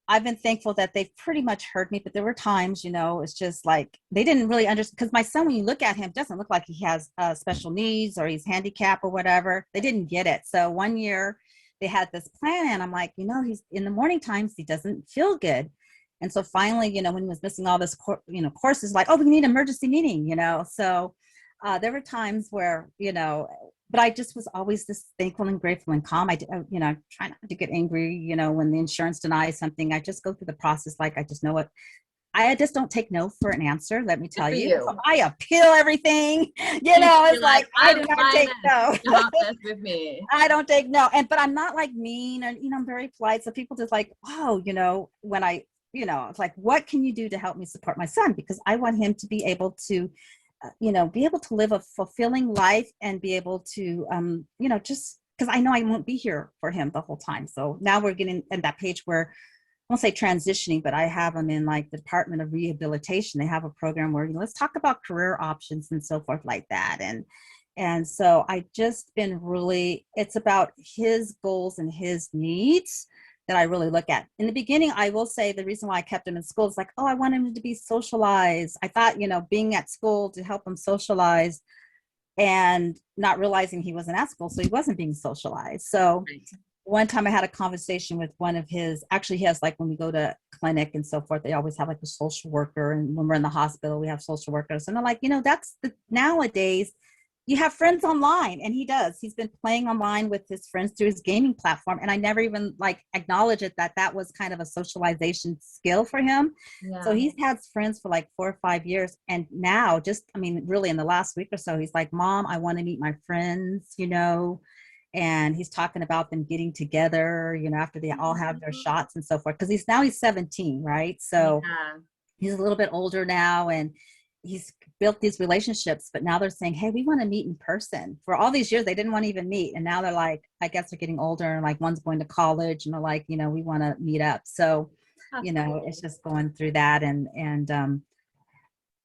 I've been thankful that they've pretty much heard me, but there were times, you know, it's just like they didn't really understand, because my son, when you look at him, doesn't look like he has special needs or he's handicapped or whatever. They didn't get it. So one year they had this plan and I'm like, you know, he's in the morning times, he doesn't feel good. And so finally, you know, when he was missing all this, courses, like, oh, we need an emergency meeting, you know? So there were times where, you know, but I just was always just thankful and grateful and calm. You know, try not to get angry, you know, when the insurance denies something. I just go through the process. Like, I just know what, I just don't take no for an answer. Let me tell you. So I appeal everything, you know, it's like, I do not take no. Don't mess with me. I don't take no. But I'm not like mean, and, you know, I'm very polite. So people just like, wow, you know, when you know, it's like, what can you do to help me support my son? Because I want him to be able to, you know, be able to live a fulfilling life and be able to, you know, just because I know I won't be here for him the whole time. So now we're getting at that page where, I won't say transitioning, but I have them in like the Department of Rehabilitation. They have a program where, you know, let's talk about career options and so forth like that. And so I just been really, it's about his goals and his needs that I really look at. In the beginning, I will say the reason why I kept him in school is like, oh, I want him to be socialized. I thought, you know, being at school to help him socialize, and not realizing he wasn't at school, so he wasn't being socialized. So one time I had a conversation with one of his, actually he has, like, when we go to clinic and so forth, they always have like a social worker. And when we're in the hospital, we have social workers. And they're like, you know, nowadays, you have friends online, and he does. He's been playing online with his friends through his gaming platform. And I never even like acknowledged it, that was kind of a socialization skill for him. Yeah. So he's had friends for like 4 or 5 years. And now really in the last week or so, he's like, Mom, I want to meet my friends, you know, and he's talking about them getting together, you know, after they all have their shots and so forth. Cause he's 17, right? So he's a little bit older now, and he's built these relationships, but now they're saying, hey, we want to meet in person. For all these years, they didn't want to even meet. And now they're like, I guess they're getting older, and like one's going to college, and they're like, you know, we want to meet up. So, you know, it's just going through that.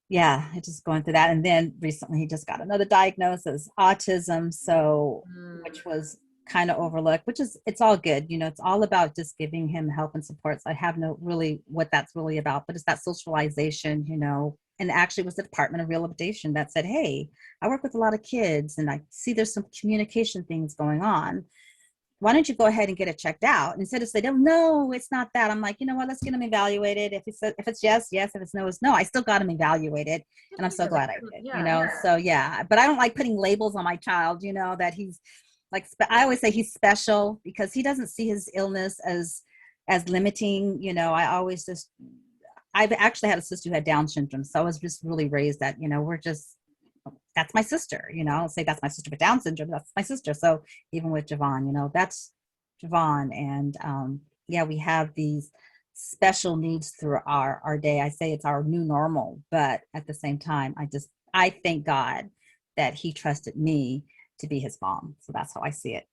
Yeah, it's just going through that. And then recently he just got another diagnosis, autism. So, which was kind of overlooked, it's all good. You know, it's all about just giving him help and support. So I have no really what that's really about, but it's that socialization, you know. And actually it was the Department of Rehabilitation that said, hey, I work with a lot of kids and I see there's some communication things going on. Why don't you go ahead and get it checked out? And instead of saying, oh, no, it's not that. I'm like, you know what, let's get them evaluated. If it's yes, yes. If it's no, it's no. I still got them evaluated. And I'm so glad I did, you know? So yeah, but I don't like putting labels on my child, you know, that he's like, I always say he's special, because he doesn't see his illness as as limiting. I always I've actually had a sister who had Down syndrome. So I was just really raised that, that's my sister, I'll say that's my sister with Down syndrome. That's my sister. So even with Javon, that's Javon. And yeah, we have these special needs through our day. I say it's our new normal, but at the same time, I thank God that he trusted me to be his mom. So that's how I see it.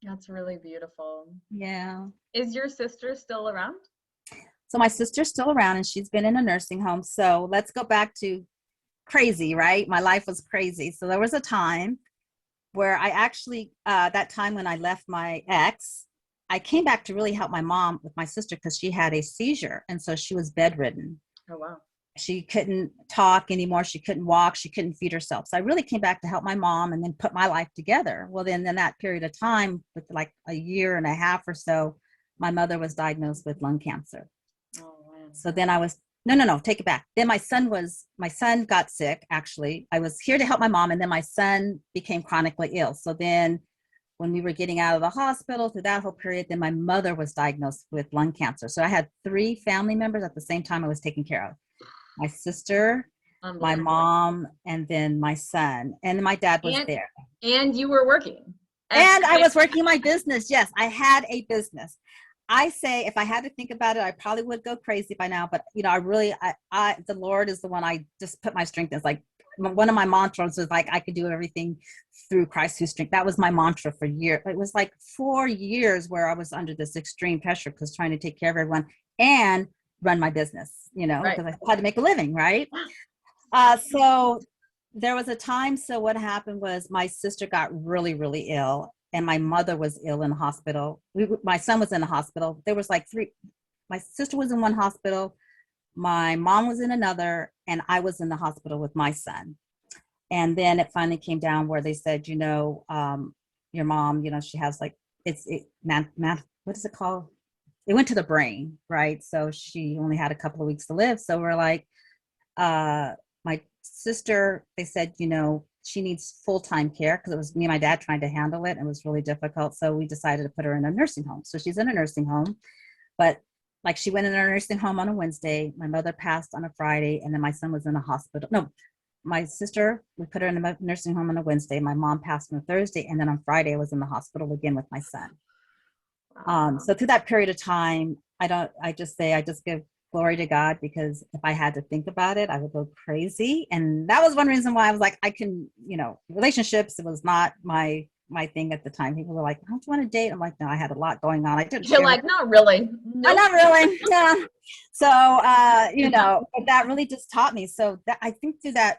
That's really beautiful. Yeah. Is your sister still around? So my sister's still around and she's been in a nursing home. So let's go back to crazy, right? My life was crazy. So there was a time where I actually, that time when I left my ex, I came back to really help my mom with my sister because she had a seizure. And so she was bedridden. Oh, wow. She couldn't talk anymore. She couldn't walk. She couldn't feed herself. So I really came back to help my mom and then put my life together. Well, then in that period of time, with like a year and a half or so, my mother was diagnosed with lung cancer. Oh, wow. So then I was, no, take it back. Then my son got sick, actually. I was here to help my mom, and then my son became chronically ill. So then when we were getting out of the hospital through that whole period, then my mother was diagnosed with lung cancer. So I had 3 family members at the same time I was taking care of. My sister, my mom, and then my son. And my dad was there. And you were working. And I was working my business. Yes, I had a business. I say, if I had to think about it, I probably would go crazy by now. But, I the Lord is the one I just put my strength in. It's like one of my mantras was like, I could do everything through Christ who strength. That was my mantra for years. It was like 4 years where I was under this extreme pressure because trying to take care of everyone and run my business, because I had to make a living, right? So there was a time. So what happened was my sister got really, really ill. And my mother was ill in the hospital. My son was in the hospital. There was like 3. My sister was in one hospital. My mom was in another. And I was in the hospital with my son. And then it finally came down where they said, your mom, she has like, what is it called? It went to the brain, right? So she only had a couple of weeks to live. So we're like, my sister, they said, she needs full-time care because it was me and my dad trying to handle it. And it was really difficult. So we decided to put her in a nursing home. So she's in a nursing home, but like she went in a nursing home on a Wednesday. My mother passed on a Friday, and then my son was in a hospital. No, my sister, we put her in a nursing home on a Wednesday. My mom passed on a Thursday. And then on Friday, I was in the hospital again with my son. So through that period of time, I just give glory to God, because if I had to think about it, I would go crazy. And that was one reason why I was like, relationships, it was not my thing at the time. People were like, don't you want to date? I'm like, no, I had a lot going on. I didn't. You're like, not really. Nope. Not really. Yeah. So, but that really just taught me. So that I think through that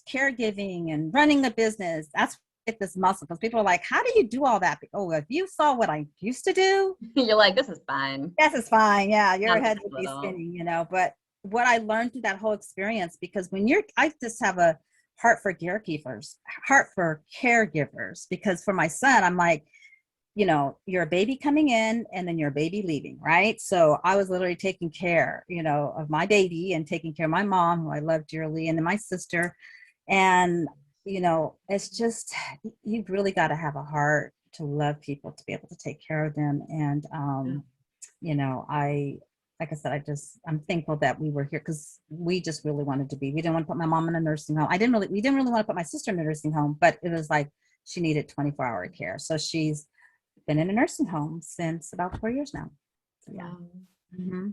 caregiving and running a business, that's this muscle, because people are like, how do you do all that? Oh, if you saw what I used to do, you're like, this is fine. This is fine. Yeah, your head would be spinning, But what I learned through that whole experience, because I just have a heart for caregivers, because for my son, I'm like, you're a baby coming in and then you're a baby leaving, right? So I was literally taking care, of my baby and taking care of my mom, who I love dearly, and then my sister. And it's just, you've really got to have a heart to love people, to be able to take care of them. And, like I said, I'm thankful that we were here, because we just really wanted to be. We didn't want to put my mom in a nursing home. We didn't really want to put my sister in a nursing home, but it was like she needed 24-hour care. So she's been in a nursing home since about 4 years now. So, yeah. Mm-hmm.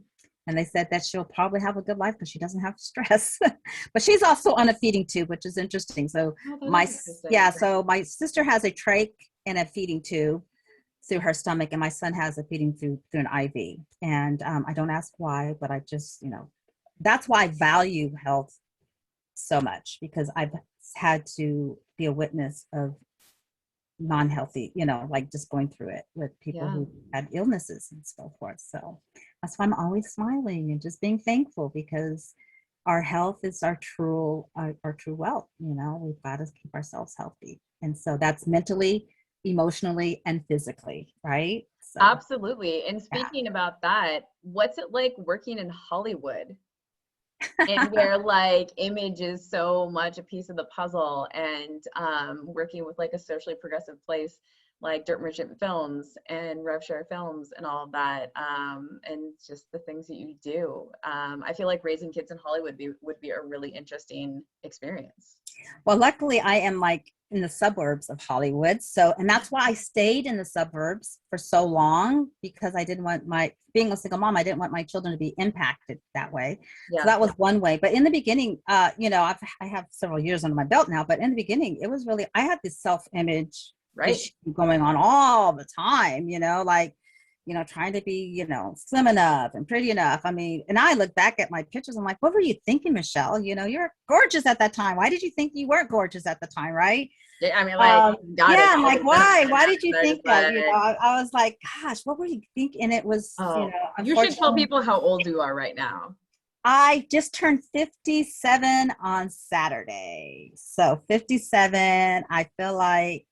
And they said that she'll probably have a good life because she doesn't have stress. But she's also on a feeding tube, which is interesting. So so my sister has a trach and a feeding tube through her stomach, and my son has a feeding tube through an IV. And I don't ask why, but I just, that's why I value health so much, because I've had to be a witness of non-healthy, like just going through it with people who had illnesses and so forth. So that's why I'm always smiling and just being thankful, because our health is our true wealth. We've got to keep ourselves healthy. And so that's mentally, emotionally, and physically, right? So, absolutely. And speaking about that, what's it like working in Hollywood? And where like image is so much a piece of the puzzle, and working with like a socially progressive place. like Dirt Merchant Films and Rev Share Films and all of that, and just the things that you do. I feel like raising kids in Hollywood would be a really interesting experience. Well, luckily I am like in the suburbs of Hollywood. So, and that's why I stayed in the suburbs for so long, because I didn't want being a single mom, I didn't want my children to be impacted that way. Yeah. So that was one way. But in the beginning, you know, I have several years under my belt now, but in the beginning, it was really, I had this self-image issue going on all the time, you know, like, you know, trying to be, you know, slim enough and pretty enough. I mean, and I look back at my pictures, I'm like, what were you thinking, Michelle? You know, you're gorgeous at that time. Why did you think you weren't gorgeous at the time, right? Yeah, I mean, like, I'm like, why did you think that? You know, I was like, gosh, what were you thinking? And it was, you know, you should tell people how old you are right now. I just turned 57 on Saturday. So 57, I feel like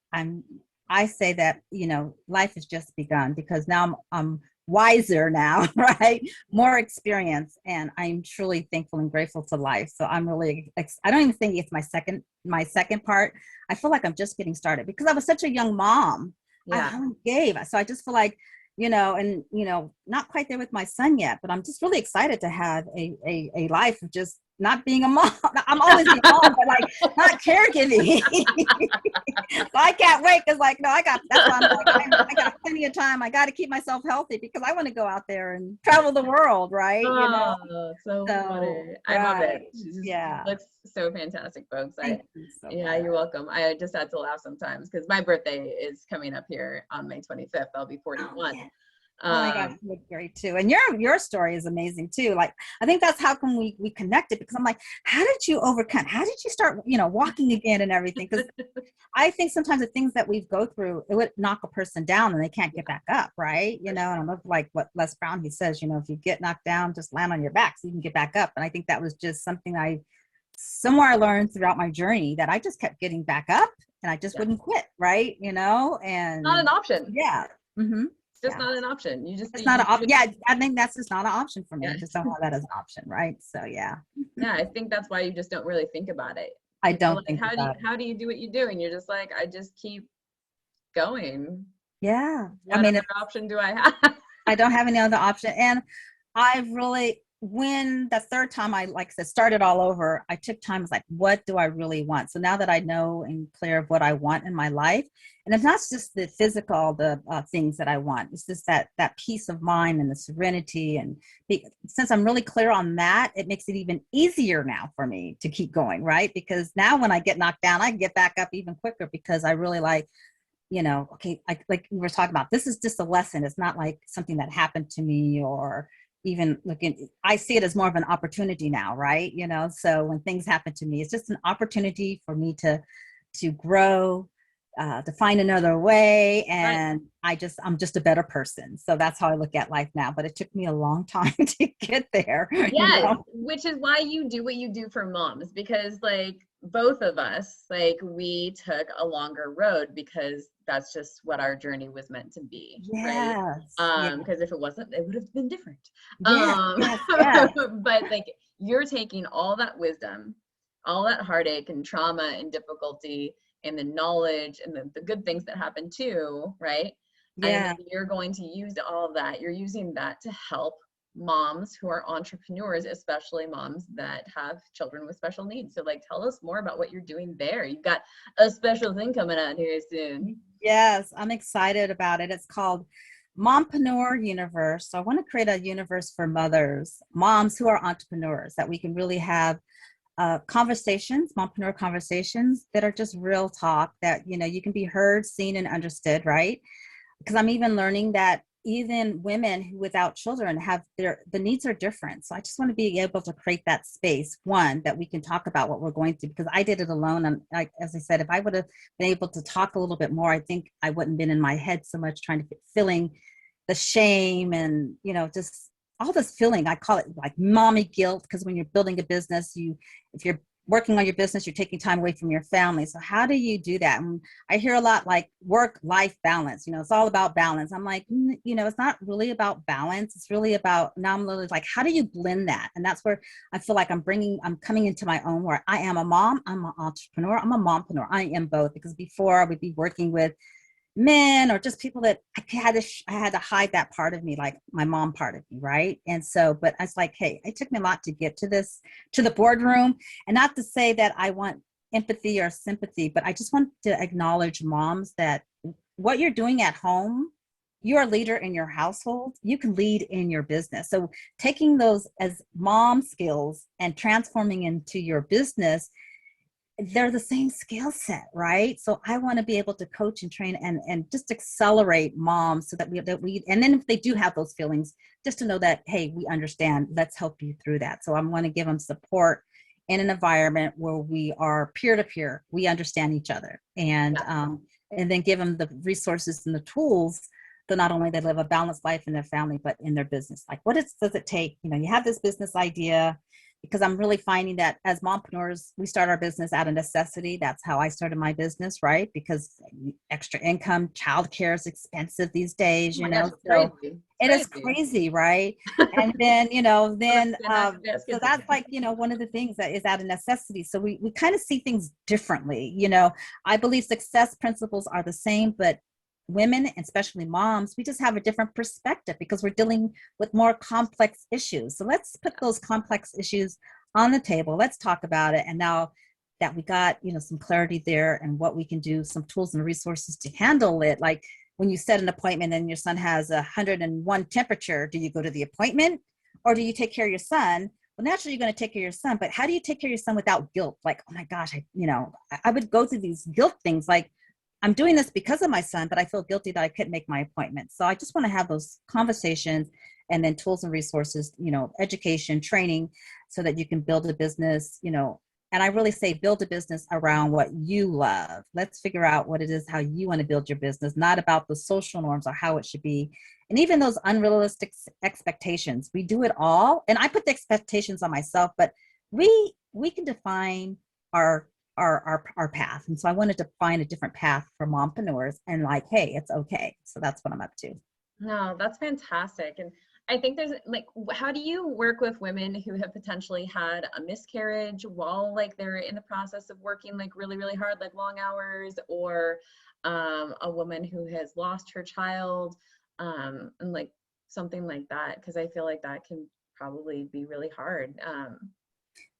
I say that, you know, life has just begun, because now I'm wiser now, right? More experience. And I'm truly thankful and grateful to life. So I'm really, I don't even think it's my second part. I feel like I'm just getting started, because I was such a young mom. Yeah. I gave. So I just feel like, you know, and, you know, not quite there with my son yet, but I'm just really excited to have a life of just not being a mom. I'm always a mom, but like not caregiving. So I can't wait, because like, no, that's why I'm like, I got plenty of time. I got to keep myself healthy, because I want to go out there and travel the world, right? You know? So funny. I love it. Yeah. Looks so fantastic, folks. Thank you so yeah, much. you're welcome. I just had to laugh sometimes, because my birthday is coming up here on May 25th. I'll be 41. Oh, yeah. Oh my gosh, you look great too. And your story is amazing too. Like, I think that's how come we connected, because I'm like, how did you overcome? How did you start, you know, walking again and everything? Because I think sometimes the things that we go through, it would knock a person down and they can't get back up, right? You know, and I love like what Les Brown, he says, you know, if you get knocked down, just land on your back so you can get back up. And I think that was just something somewhere I learned throughout my journey, that I just kept getting back up and I just wouldn't quit, right? You know, and not an option. Yeah. Mm-hmm. It's just not an option. It's not an option. Yeah, I think that's just not an option for me. I just don't have that as an option, right? So yeah. Yeah, I think that's why you just don't really think about it. I don't think how do you do what you do? And you're just like, I just keep going. Yeah. What other option do I have? I don't have any other option. And I've really, when the third time I, like I said, started all over, I took time, I was like, what do I really want? So now that I know and clear of what I want in my life, and it's not just the physical, the things that I want, it's just that peace of mind and the serenity. And since I'm really clear on that, it makes it even easier now for me to keep going, right? Because now when I get knocked down, I can get back up even quicker, because I really like, you know, okay, like we were talking about, this is just a lesson. It's not like something that happened to me, or even I see it as more of an opportunity now, right? You know, so when things happen to me, it's just an opportunity for me to grow, to find another way. And right. I'm just a better person. So that's how I look at life now, but it took me a long time to get there. Yes, you know? Which is why you do what you do for moms, because like both of us, like we took a longer road, because that's just what our journey was meant to be. Yes. Right. Because if it wasn't, it would have been different. Yes. But like you're taking all that wisdom, all that heartache and trauma and difficulty and the knowledge and the good things that happen too, right? Yeah. And you're going to use all of that. You're using that to help moms who are entrepreneurs, especially moms that have children with special needs. So like, tell us more about what you're doing there. You've got a special thing coming out here soon. Yes, I'm excited about it. It's called Mompreneur Universe. So I want to create a universe for moms who are entrepreneurs, that we can really have conversations, mompreneur conversations that are just real talk, that, you know, you can be heard, seen, and understood, right? Because I'm even learning that even women who without children have the needs are different. So I just want to be able to create that space, one, that we can talk about what we're going through, because I did it alone. And as I said, if I would have been able to talk a little bit more, I think I wouldn't been in my head so much feeling the shame and, you know, just all this feeling. I call it like mommy guilt, because when you're building a business, if you're working on your business, you're taking time away from your family. So how do you do that? And I hear a lot like work-life balance, you know, it's all about balance. I'm like, you know, it's not really about balance. It's really about, now I'm literally like, how do you blend that? And that's where I feel like I'm coming into my own, where I am a mom, I'm an entrepreneur, I'm a mompreneur. I am both, because before I would be working with men or just people that I had to hide that part of me, like my mom part of me, right? And so, but I was like, hey, it took me a lot to get to this, to the boardroom, and not to say that I want empathy or sympathy, but I just want to acknowledge moms that what you're doing at home, you're a leader in your household, you can lead in your business. So taking those as mom skills and transforming into your business, they're the same skill set, right? So I want to be able to coach and train and just accelerate moms so that we, and then if they do have those feelings, just to know that, hey, we understand, let's help you through that. So I'm going to give them support in an environment where we are peer to peer, we understand each other, and then give them the resources and the tools so not only they live a balanced life in their family, but in their business. Like, does it take? You know, you have this business idea, because I'm really finding that as mompreneurs, we start our business out of necessity. That's how I started my business, right? Because extra income, childcare is expensive these days, you know. So it is crazy, right? And then, you know, so that's like, you know, one of the things that is out of necessity. So we kind of see things differently. You know, I believe success principles are the same, but women, especially moms, we just have a different perspective because we're dealing with more complex issues. So let's put those complex issues on the table. Let's talk about it. And now that we got, you know, some clarity there and what we can do, some tools and resources to handle it. Like when you set an appointment and your son has 101 temperature, do you go to the appointment or do you take care of your son? Well, naturally, you're going to take care of your son, but how do you take care of your son without guilt? Like, oh my gosh, I would go through these guilt things like, I'm doing this because of my son, but I feel guilty that I couldn't make my appointment. So I just want to have those conversations and then tools and resources, you know, education, training, so that you can build a business, you know, and I really say build a business around what you love. Let's figure out what it is, how you want to build your business, not about the social norms or how it should be. And even those unrealistic expectations, we do it all. And I put the expectations on myself, but we can define our path. And so I wanted to find a different path for mompreneurs and like, hey, it's okay. So that's what I'm up to. No, that's fantastic. And I think there's like, how do you work with women who have potentially had a miscarriage while like they're in the process of working like really, really hard, like long hours, or a woman who has lost her child, and like something like that? Because I feel like that can probably be really hard.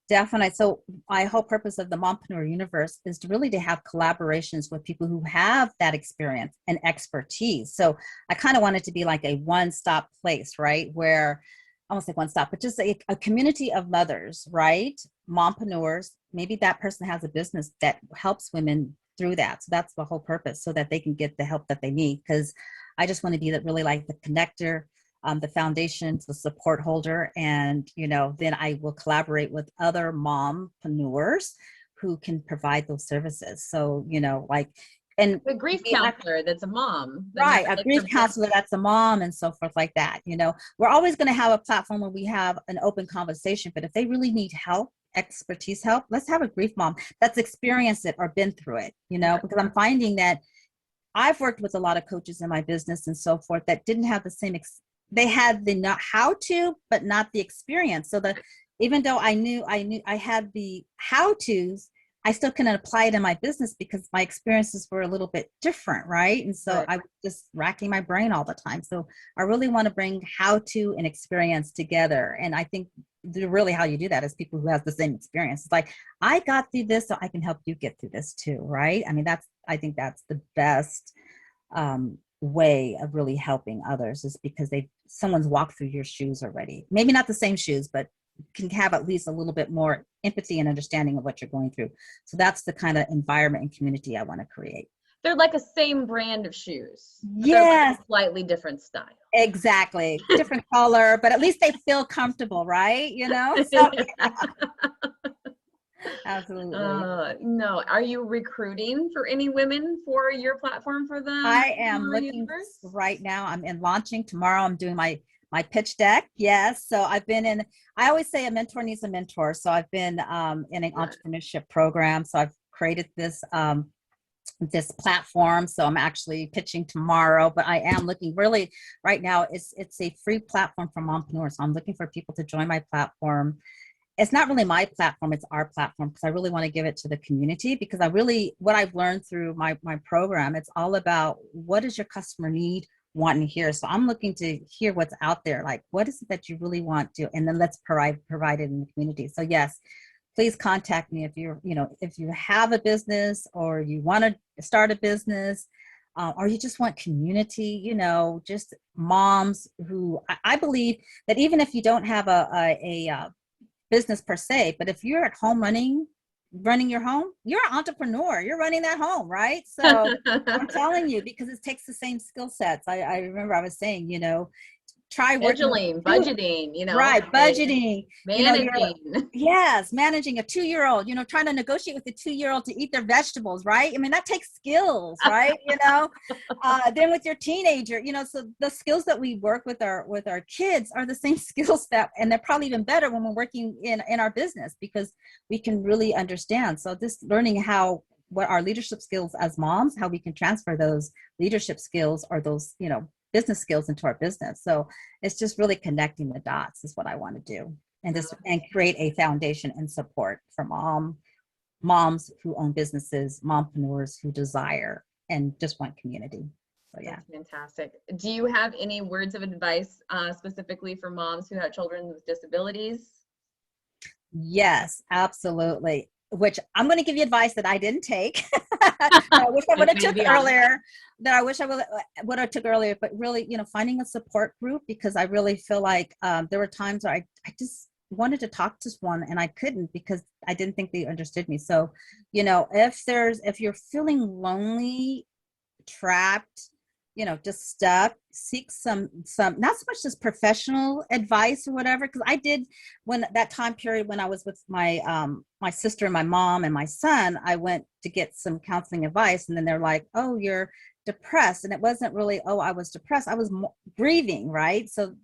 Definitely. So my whole purpose of the Mompreneur Universe is to have collaborations with people who have that experience and expertise. So I kind of want it to be like a one-stop place, right? Where I won't say one stop, but just a community of mothers, right? Mompreneurs, maybe that person has a business that helps women through that. So that's the whole purpose, so that they can get the help that they need. Because I just want to be that really like the connector, the foundation, the support holder, and then I will collaborate with other mompreneurs who can provide those services. So and a grief counselor that's a mom, right? A grief counselor that's a mom, and so forth like that. We're always going to have a platform where we have an open conversation. But if they really need help, expertise help, let's have a grief mom that's experienced it or been through it. Because I'm finding that I've worked with a lot of coaches in my business and so forth that didn't have the same they had the not how to, but not the experience. So that even though I knew I had the how to's, I still couldn't apply it in my business because my experiences were a little bit different, right? And so I was just racking my brain all the time. So I really want to bring how to and experience together. And I think really how you do that is people who have the same experience. It's like, I got through this, so I can help you get through this too, right? I mean, I think that's the best way of really helping others, is because someone's walked through your shoes already. Maybe not the same shoes, but can have at least a little bit more empathy and understanding of what you're going through. So that's the kind of environment and community I want to create. They're like a same brand of shoes. Yes. Like a slightly different style. Exactly. Different color, but at least they feel comfortable, right? So, yeah. Absolutely. No. Are you recruiting for any women for your platform for them? I am looking right now. I'm in launching tomorrow. I'm doing my pitch deck. Yes. So I always say a mentor needs a mentor. So I've been in an entrepreneurship program. So I've created this platform. So I'm actually pitching tomorrow, but I am looking really right now. It's a free platform for mompreneurs. I'm looking for people to join my platform it's not really my platform, it's our platform, because I really want to give it to the community, because what I've learned through my program, it's all about what does your customer need, want, and hear. So I'm looking to hear what's out there, like what is it that you really want to, and then let's provide it in the community. So yes, please contact me if if you have a business, or you want to start a business, or you just want community, just moms who, I believe that even if you don't have a business per se, but if you're at home running your home, you're an entrepreneur, you're running that home, right? So I'm telling you, because it takes the same skill sets. I remember I was saying, try working scheduling, budgeting, right, budgeting, managing. Yes, managing a 2-year-old, trying to negotiate with a 2-year-old to eat their vegetables, right? I mean, that takes skills, right? Then with your teenager, so the skills that we work with our kids are the same skills and they're probably even better when we're working in our business, because we can really understand. So this learning what our leadership skills as moms, how we can transfer those leadership skills, or those, business skills into our business. So it's just really connecting the dots is what I want to do, and create a foundation and support for moms who own businesses, mompreneurs who desire and just want community. So yeah. That's fantastic. Do you have any words of advice specifically for moms who have children with disabilities? Yes, absolutely. Which I'm going to give you advice that I didn't take. I wish I would have took earlier. Took earlier. But really, finding a support group, because I really feel like there were times where I just wanted to talk to one and I couldn't, because I didn't think they understood me. So, if you're feeling lonely, trapped, just stuck, seek some, not so much just professional advice or whatever. Cause I did, when that time period, when I was with my sister and my mom and my son, I went to get some counseling advice, and then they're like, oh, you're depressed. And it wasn't really, oh, I was depressed. I was grieving. Right. So,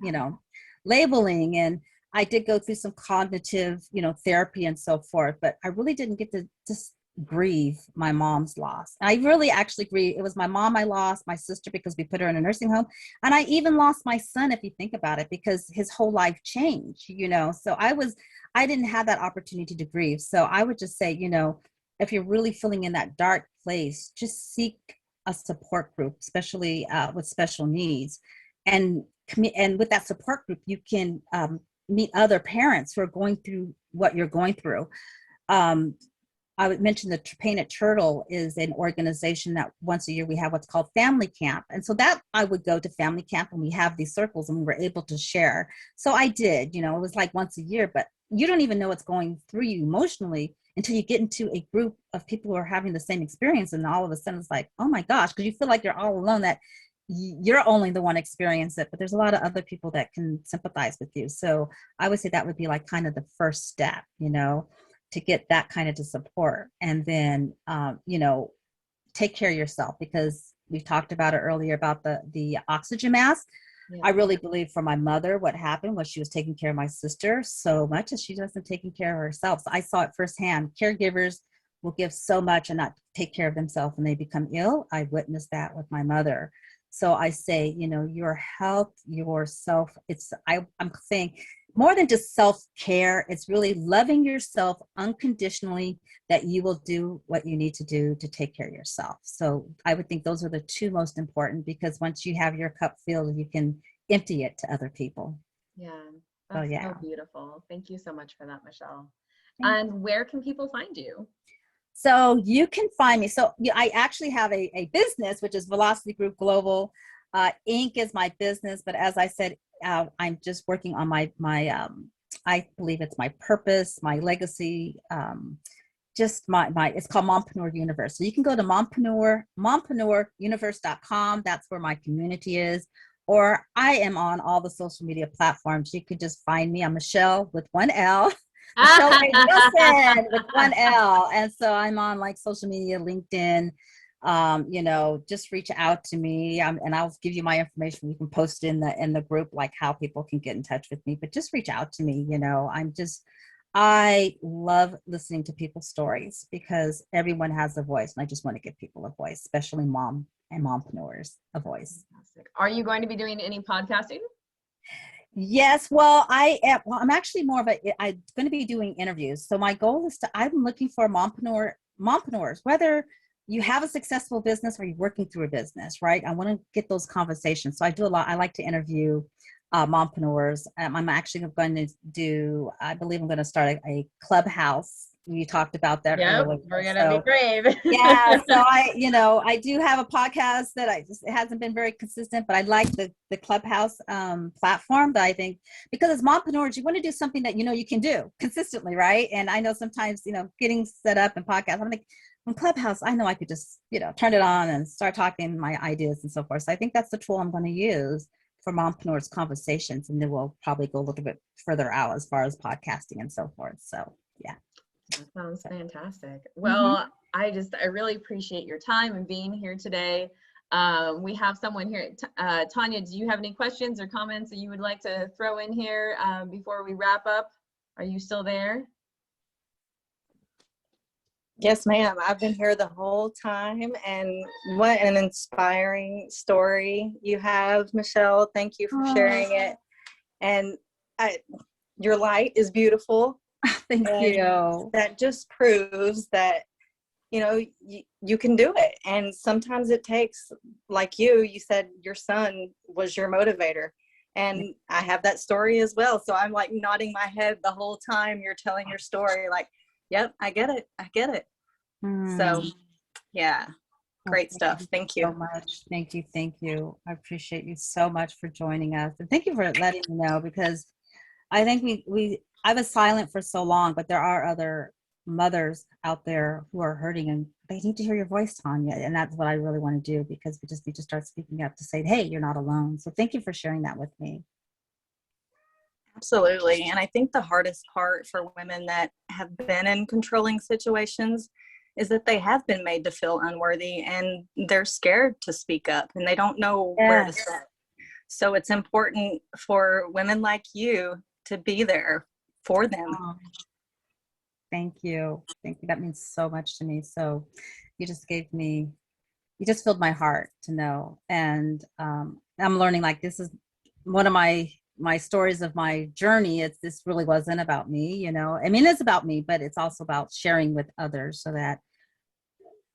labeling, and I did go through some cognitive, therapy and so forth, but I really didn't get to just grieve my mom's loss. I really actually grieve. It was my mom I lost, my sister because we put her in a nursing home, and I even lost my son, if you think about it, because his whole life changed, so I didn't have that opportunity to grieve. So I would just say, if you're really feeling in that dark place, just seek a support group, especially with special needs, and with that support group you can meet other parents who are going through what you're going through. I would mention the Painted Turtle is an organization that once a year we have what's called family camp. And so that I would go to family camp, and we have these circles and we were able to share. So I did, it was like once a year, but you don't even know what's going through you emotionally until you get into a group of people who are having the same experience. And all of a sudden it's like, oh my gosh, because you feel like you're all alone, that you're only the one experiencing it, but there's a lot of other people that can sympathize with you. So I would say that would be like kind of the first step, to get that kind of support. And then, take care of yourself, because we talked about it earlier about the oxygen mask. Yeah. I really believe for my mother, what happened was she was taking care of my sister so much as she wasn't taking care of herself. So I saw it firsthand. Caregivers will give so much and not take care of themselves when they become ill. I witnessed that with my mother. So I say, your health, yourself, I'm saying more than just self-care, it's really loving yourself unconditionally, that you will do what you need to do to take care of yourself. So I would think those are the two most important, because once you have your cup filled, you can empty it to other people. Yeah, that's so beautiful. Thank you so much for that, Michele. And where can people find you? So you can find me. So I actually have a business, which is Velocity Group Global. Inc. is my business, but as I said, I'm just working on my I believe it's my purpose, my legacy, just it's called Mompreneur Universe. So you can go to mompreneur universe.com. That's where my community is. Or I am on all the social media platforms. You could just find me. I'm Michele with one L. Michele Wilson with one L. And so I'm on like social media, LinkedIn. Just reach out to me, and I'll give you my information. You can post in the group, like how people can get in touch with me, but just reach out to me. I love listening to people's stories, because everyone has a voice, and I just want to give people a voice, especially mom and mompreneurs, a voice. Fantastic. Are you going to be doing any podcasting? Yes, well, I am. Well, I'm actually more of a. I'm going to be doing interviews. So my goal is to. I'm looking for mompreneurs. Whether you have a successful business or you're working through a business, right? I want to get those conversations. So I do a lot. I like to interview mompreneurs. I'm actually going to do. I believe I'm going to start a clubhouse. You talked about that Yep, earlier. we're gonna be So brave. yeah, so I do have a podcast that it hasn't been very consistent, but I like the Clubhouse platform that I think, because as mompreneurs, you want to do something that you can do consistently, right? And I know sometimes, getting set up in podcasts, I'm like, on Clubhouse, I know I could just, turn it on and start talking my ideas and so forth. So I think that's the tool I'm going to use for mompreneurs conversations, and then we'll probably go a little bit further out as far as podcasting and so forth. So yeah. That sounds fantastic. Well, I really appreciate your time and being here today. We have someone here. Tanya, do you have any questions or comments that you would like to throw in here before we wrap up? Are you still there? Yes, ma'am. I've been here the whole time, and what an inspiring story you have, Michelle. Thank you for sharing it. And your light is beautiful. Thank you. That just proves that, you can do it. And sometimes it takes, like you said, your son was your motivator. And I have that story as well. So I'm like nodding my head the whole time you're telling your story, like, yep, I get it. I get it. So yeah, great stuff. Thank you so much. Thank you. Thank you. I appreciate you so much for joining us. And thank you for letting me know, because I think I was silent for so long, but there are other mothers out there who are hurting, and they need to hear your voice, Tanya. And that's what I really want to do, because we just need to start speaking up to say, hey, you're not alone. So thank you for sharing that with me. Absolutely. And I think the hardest part for women that have been in controlling situations is that they have been made to feel unworthy, and they're scared to speak up, and they don't know where to start. So it's important for women like you to be there for them. Thank you. Thank you. That means so much to me. So you just filled my heart to know. And I'm learning, like, this is one of my stories of my journey. This really wasn't about me, I mean, it's about me, but it's also about sharing with others, so that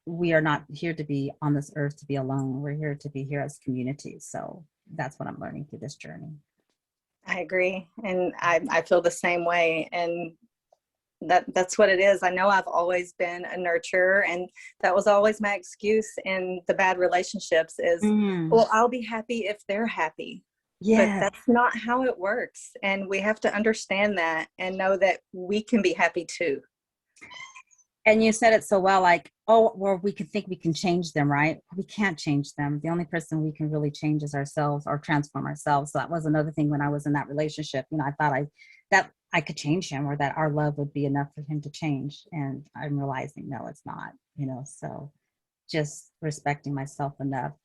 we are not here to be on this earth to be alone. We're here to be here as communities. So that's what I'm learning through this journey. I agree. And I feel the same way. And that's what it is. I know I've always been a nurturer, and that was always my excuse in the bad relationships is, well, I'll be happy if they're happy. Yeah. But that's not how it works. And we have to understand that and know that we can be happy too. And you said it so well, like, oh, well, we can think we can change them, right? We can't change them. The only person we can really change is ourselves, or transform ourselves. So that was another thing when I was in that relationship. I thought that I could change him, or that our love would be enough for him to change. And I'm realizing, no, it's not, so just respecting myself enough,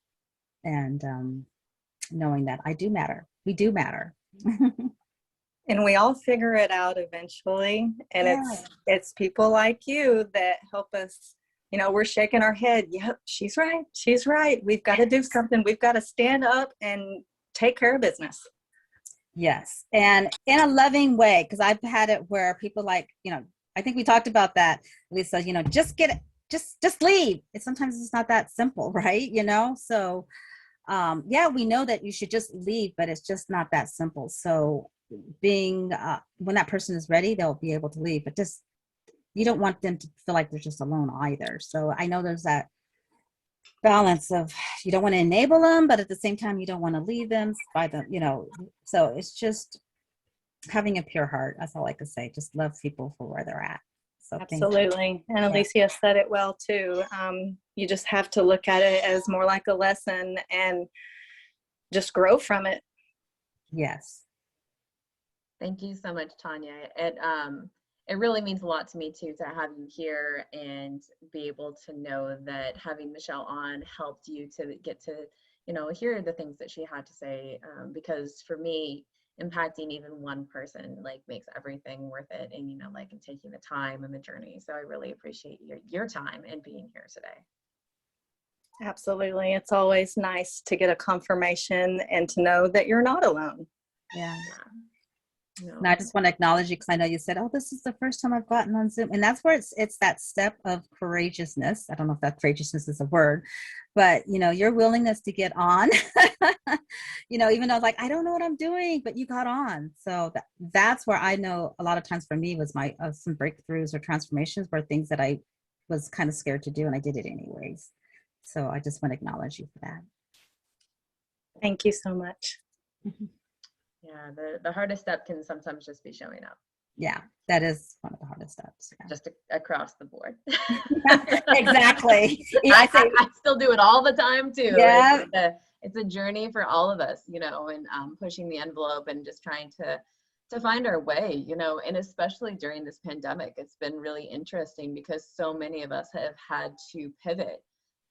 and knowing that I do matter. We do matter. And we all figure it out eventually. And it's people like you that help us. We're shaking our head. Yep, she's right. She's right. We've got to do something. We've got to stand up and take care of business. Yes. And in a loving way, because I've had it where people I think we talked about that, Lisa, just get it, just leave. Sometimes it's not that simple, right? So we know that you should just leave, but it's just not that simple. So being when that person is ready, they'll be able to leave, but just you don't want them to feel like they're just alone either. So I know there's that balance of, you don't want to enable them, but at the same time you don't want to leave them by them, so it's just having a pure heart. That's all I could say. Just love people for where they're at. So absolutely. And Elysia said it well too. You just have to look at it as more like a lesson and just grow from it. Yes. Thank you so much, Tanya. It really means a lot to me too, to have you here and be able to know that having Michelle on helped you to get to, hear the things that she had to say. Because for me, impacting even one person makes everything worth it, and and taking the time and the journey. So I really appreciate your time and being here today. Absolutely. It's always nice to get a confirmation and to know that you're not alone. Yeah. No. And I just want to acknowledge you because I know you said, oh, this is the first time I've gotten on Zoom. And that's where it's that step of courageousness. I don't know if that courageousness is a word, but your willingness to get on, even though like, I don't know what I'm doing, but you got on. So that's where I know a lot of times for me was my some breakthroughs or transformations were things that I was kind of scared to do, and I did it anyways. So I just want to acknowledge you for that. Thank you so much. Yeah, the hardest step can sometimes just be showing up. Yeah, that is one of the hardest steps. Yeah. Just across the board. Exactly. I still do it all the time too. Yeah. It's a journey for all of us, and pushing the envelope and just trying to find our way, and especially during this pandemic, it's been really interesting because so many of us have had to pivot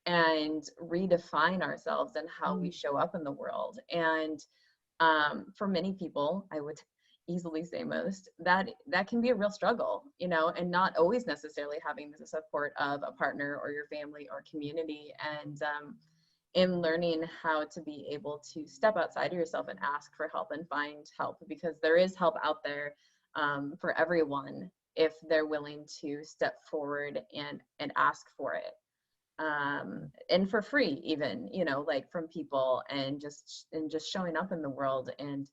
and redefine ourselves and how we show up in the world. And for many people, I would easily say most, that can be a real struggle, and not always necessarily having the support of a partner or your family or community. And in learning how to be able to step outside of yourself and ask for help and find help, because there is help out there for everyone if they're willing to step forward and ask for it. And for free even, like from people, and just showing up in the world. And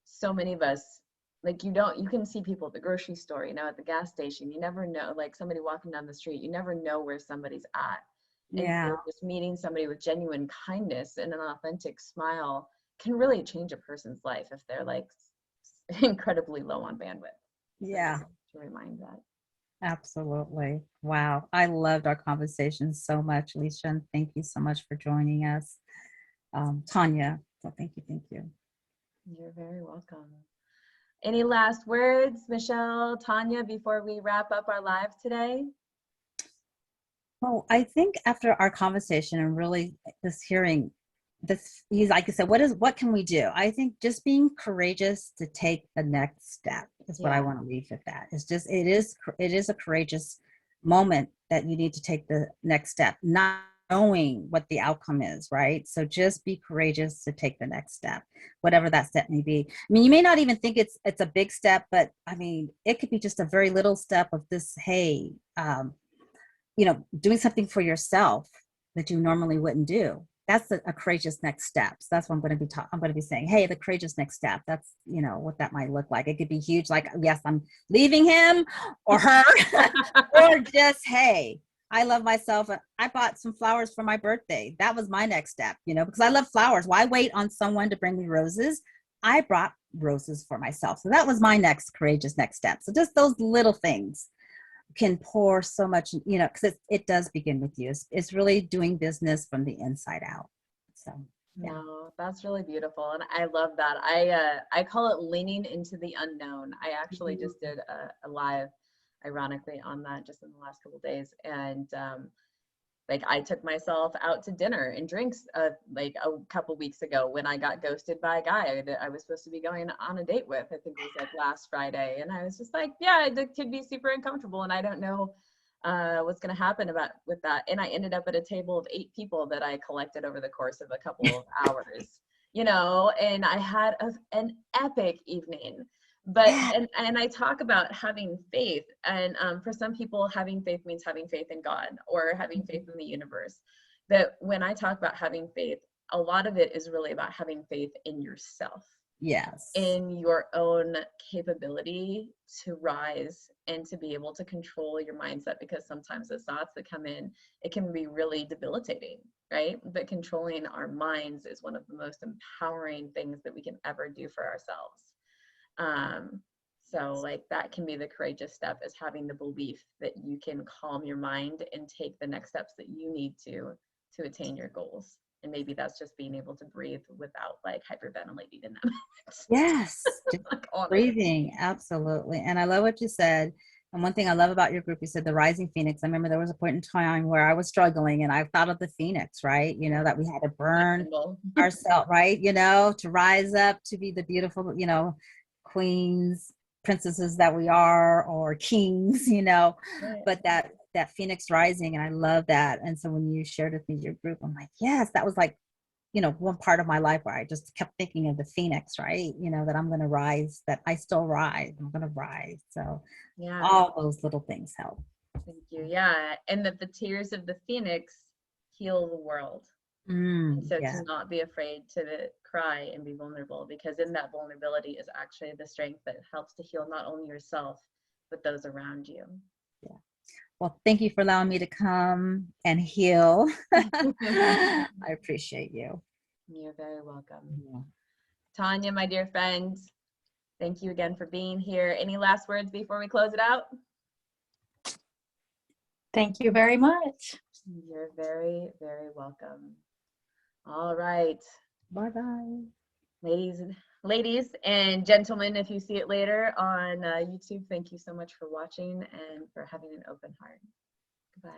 so many of us, like, you can see people at the grocery store, at the gas station, you never know, like somebody walking down the street, you never know where somebody's at. Yeah. And so just meeting somebody with genuine kindness and an authentic smile can really change a person's life if they're like incredibly low on bandwidth. Yeah. So to remind that. Absolutely. Wow. I loved our conversation so much, Elysia, and thank you so much for joining us. Tanya, so thank you. You're very welcome. Any last words, Michele, Tanya, before we wrap up our live today? Well, I think after our conversation and really this hearing, like I said, what can we do? I think just being courageous to take the next step is what I want to leave with that. It's just, it is a courageous moment that you need to take the next step, not knowing what the outcome is, right? So just be courageous to take the next step, whatever that step may be. I mean, you may not even think it's a big step, but I mean, it could be just a very little step of this, hey, doing something for yourself that you normally wouldn't do. That's a courageous next step. So that's what I'm going to be saying, hey, the courageous next step. That's, what that might look like. It could be huge. Like, yes, I'm leaving him or her, or just, hey, I love myself. I bought some flowers for my birthday. That was my next step, because I love flowers. Why wait on someone to bring me roses? I brought roses for myself. So that was my next courageous next step. So just those little things can pour so much, because it does begin with you. It's really doing business from the inside out. So yeah. No, that's really beautiful, and I love that. I call it leaning into the unknown. I actually just did a live, ironically, on that just in the last couple of days, and like I took myself out to dinner and drinks like a couple weeks ago when I got ghosted by a guy that I was supposed to be going on a date with. I think it was like last Friday, and I was just like, yeah, it could be super uncomfortable, and I don't know what's going to happen with that. And I ended up at a table of 8 people that I collected over the course of a couple of hours, and I had an epic evening. But and I talk about having faith, and for some people, having faith means having faith in God or having faith in the universe. That when I talk about having faith, a lot of it is really about having faith in yourself. Yes. In your own capability to rise and to be able to control your mindset, because sometimes the thoughts that come in, it can be really debilitating, right? But controlling our minds is one of the most empowering things that we can ever do for ourselves. So like that can be the courageous step, is having the belief that you can calm your mind and take the next steps that you need to attain your goals. And maybe that's just being able to breathe without like hyperventilating in them. Yes. Just like, breathing. Absolutely. And I love what you said. And one thing I love about your group, you said the rising phoenix. I remember there was a point in time where I was struggling and I thought of the phoenix, right? That we had to burn ourselves, right? To rise up to be the beautiful, queens, princesses that we are, or kings, Right. But that phoenix rising, and I love that. And so when you shared with me your group, I'm like, yes, that was like one part of my life where I just kept thinking of the phoenix, right? That I'm going to rise, that I still rise. I'm going to rise. So Yeah, all those little things help. thank you. Yeah, and that the tears of the phoenix heal the world. And so to not be afraid to cry and be vulnerable, because in that vulnerability is actually the strength that helps to heal not only yourself, but those around you. Yeah. Well, thank you for allowing me to come and heal. I appreciate you. You're very welcome. Yeah. Tanya, my dear friend, thank you again for being here. Any last words before we close it out? Thank you very much. You're very, very welcome. All right. Bye-bye. Ladies and gentlemen, if you see it later on YouTube, thank you so much for watching and for having an open heart. Goodbye.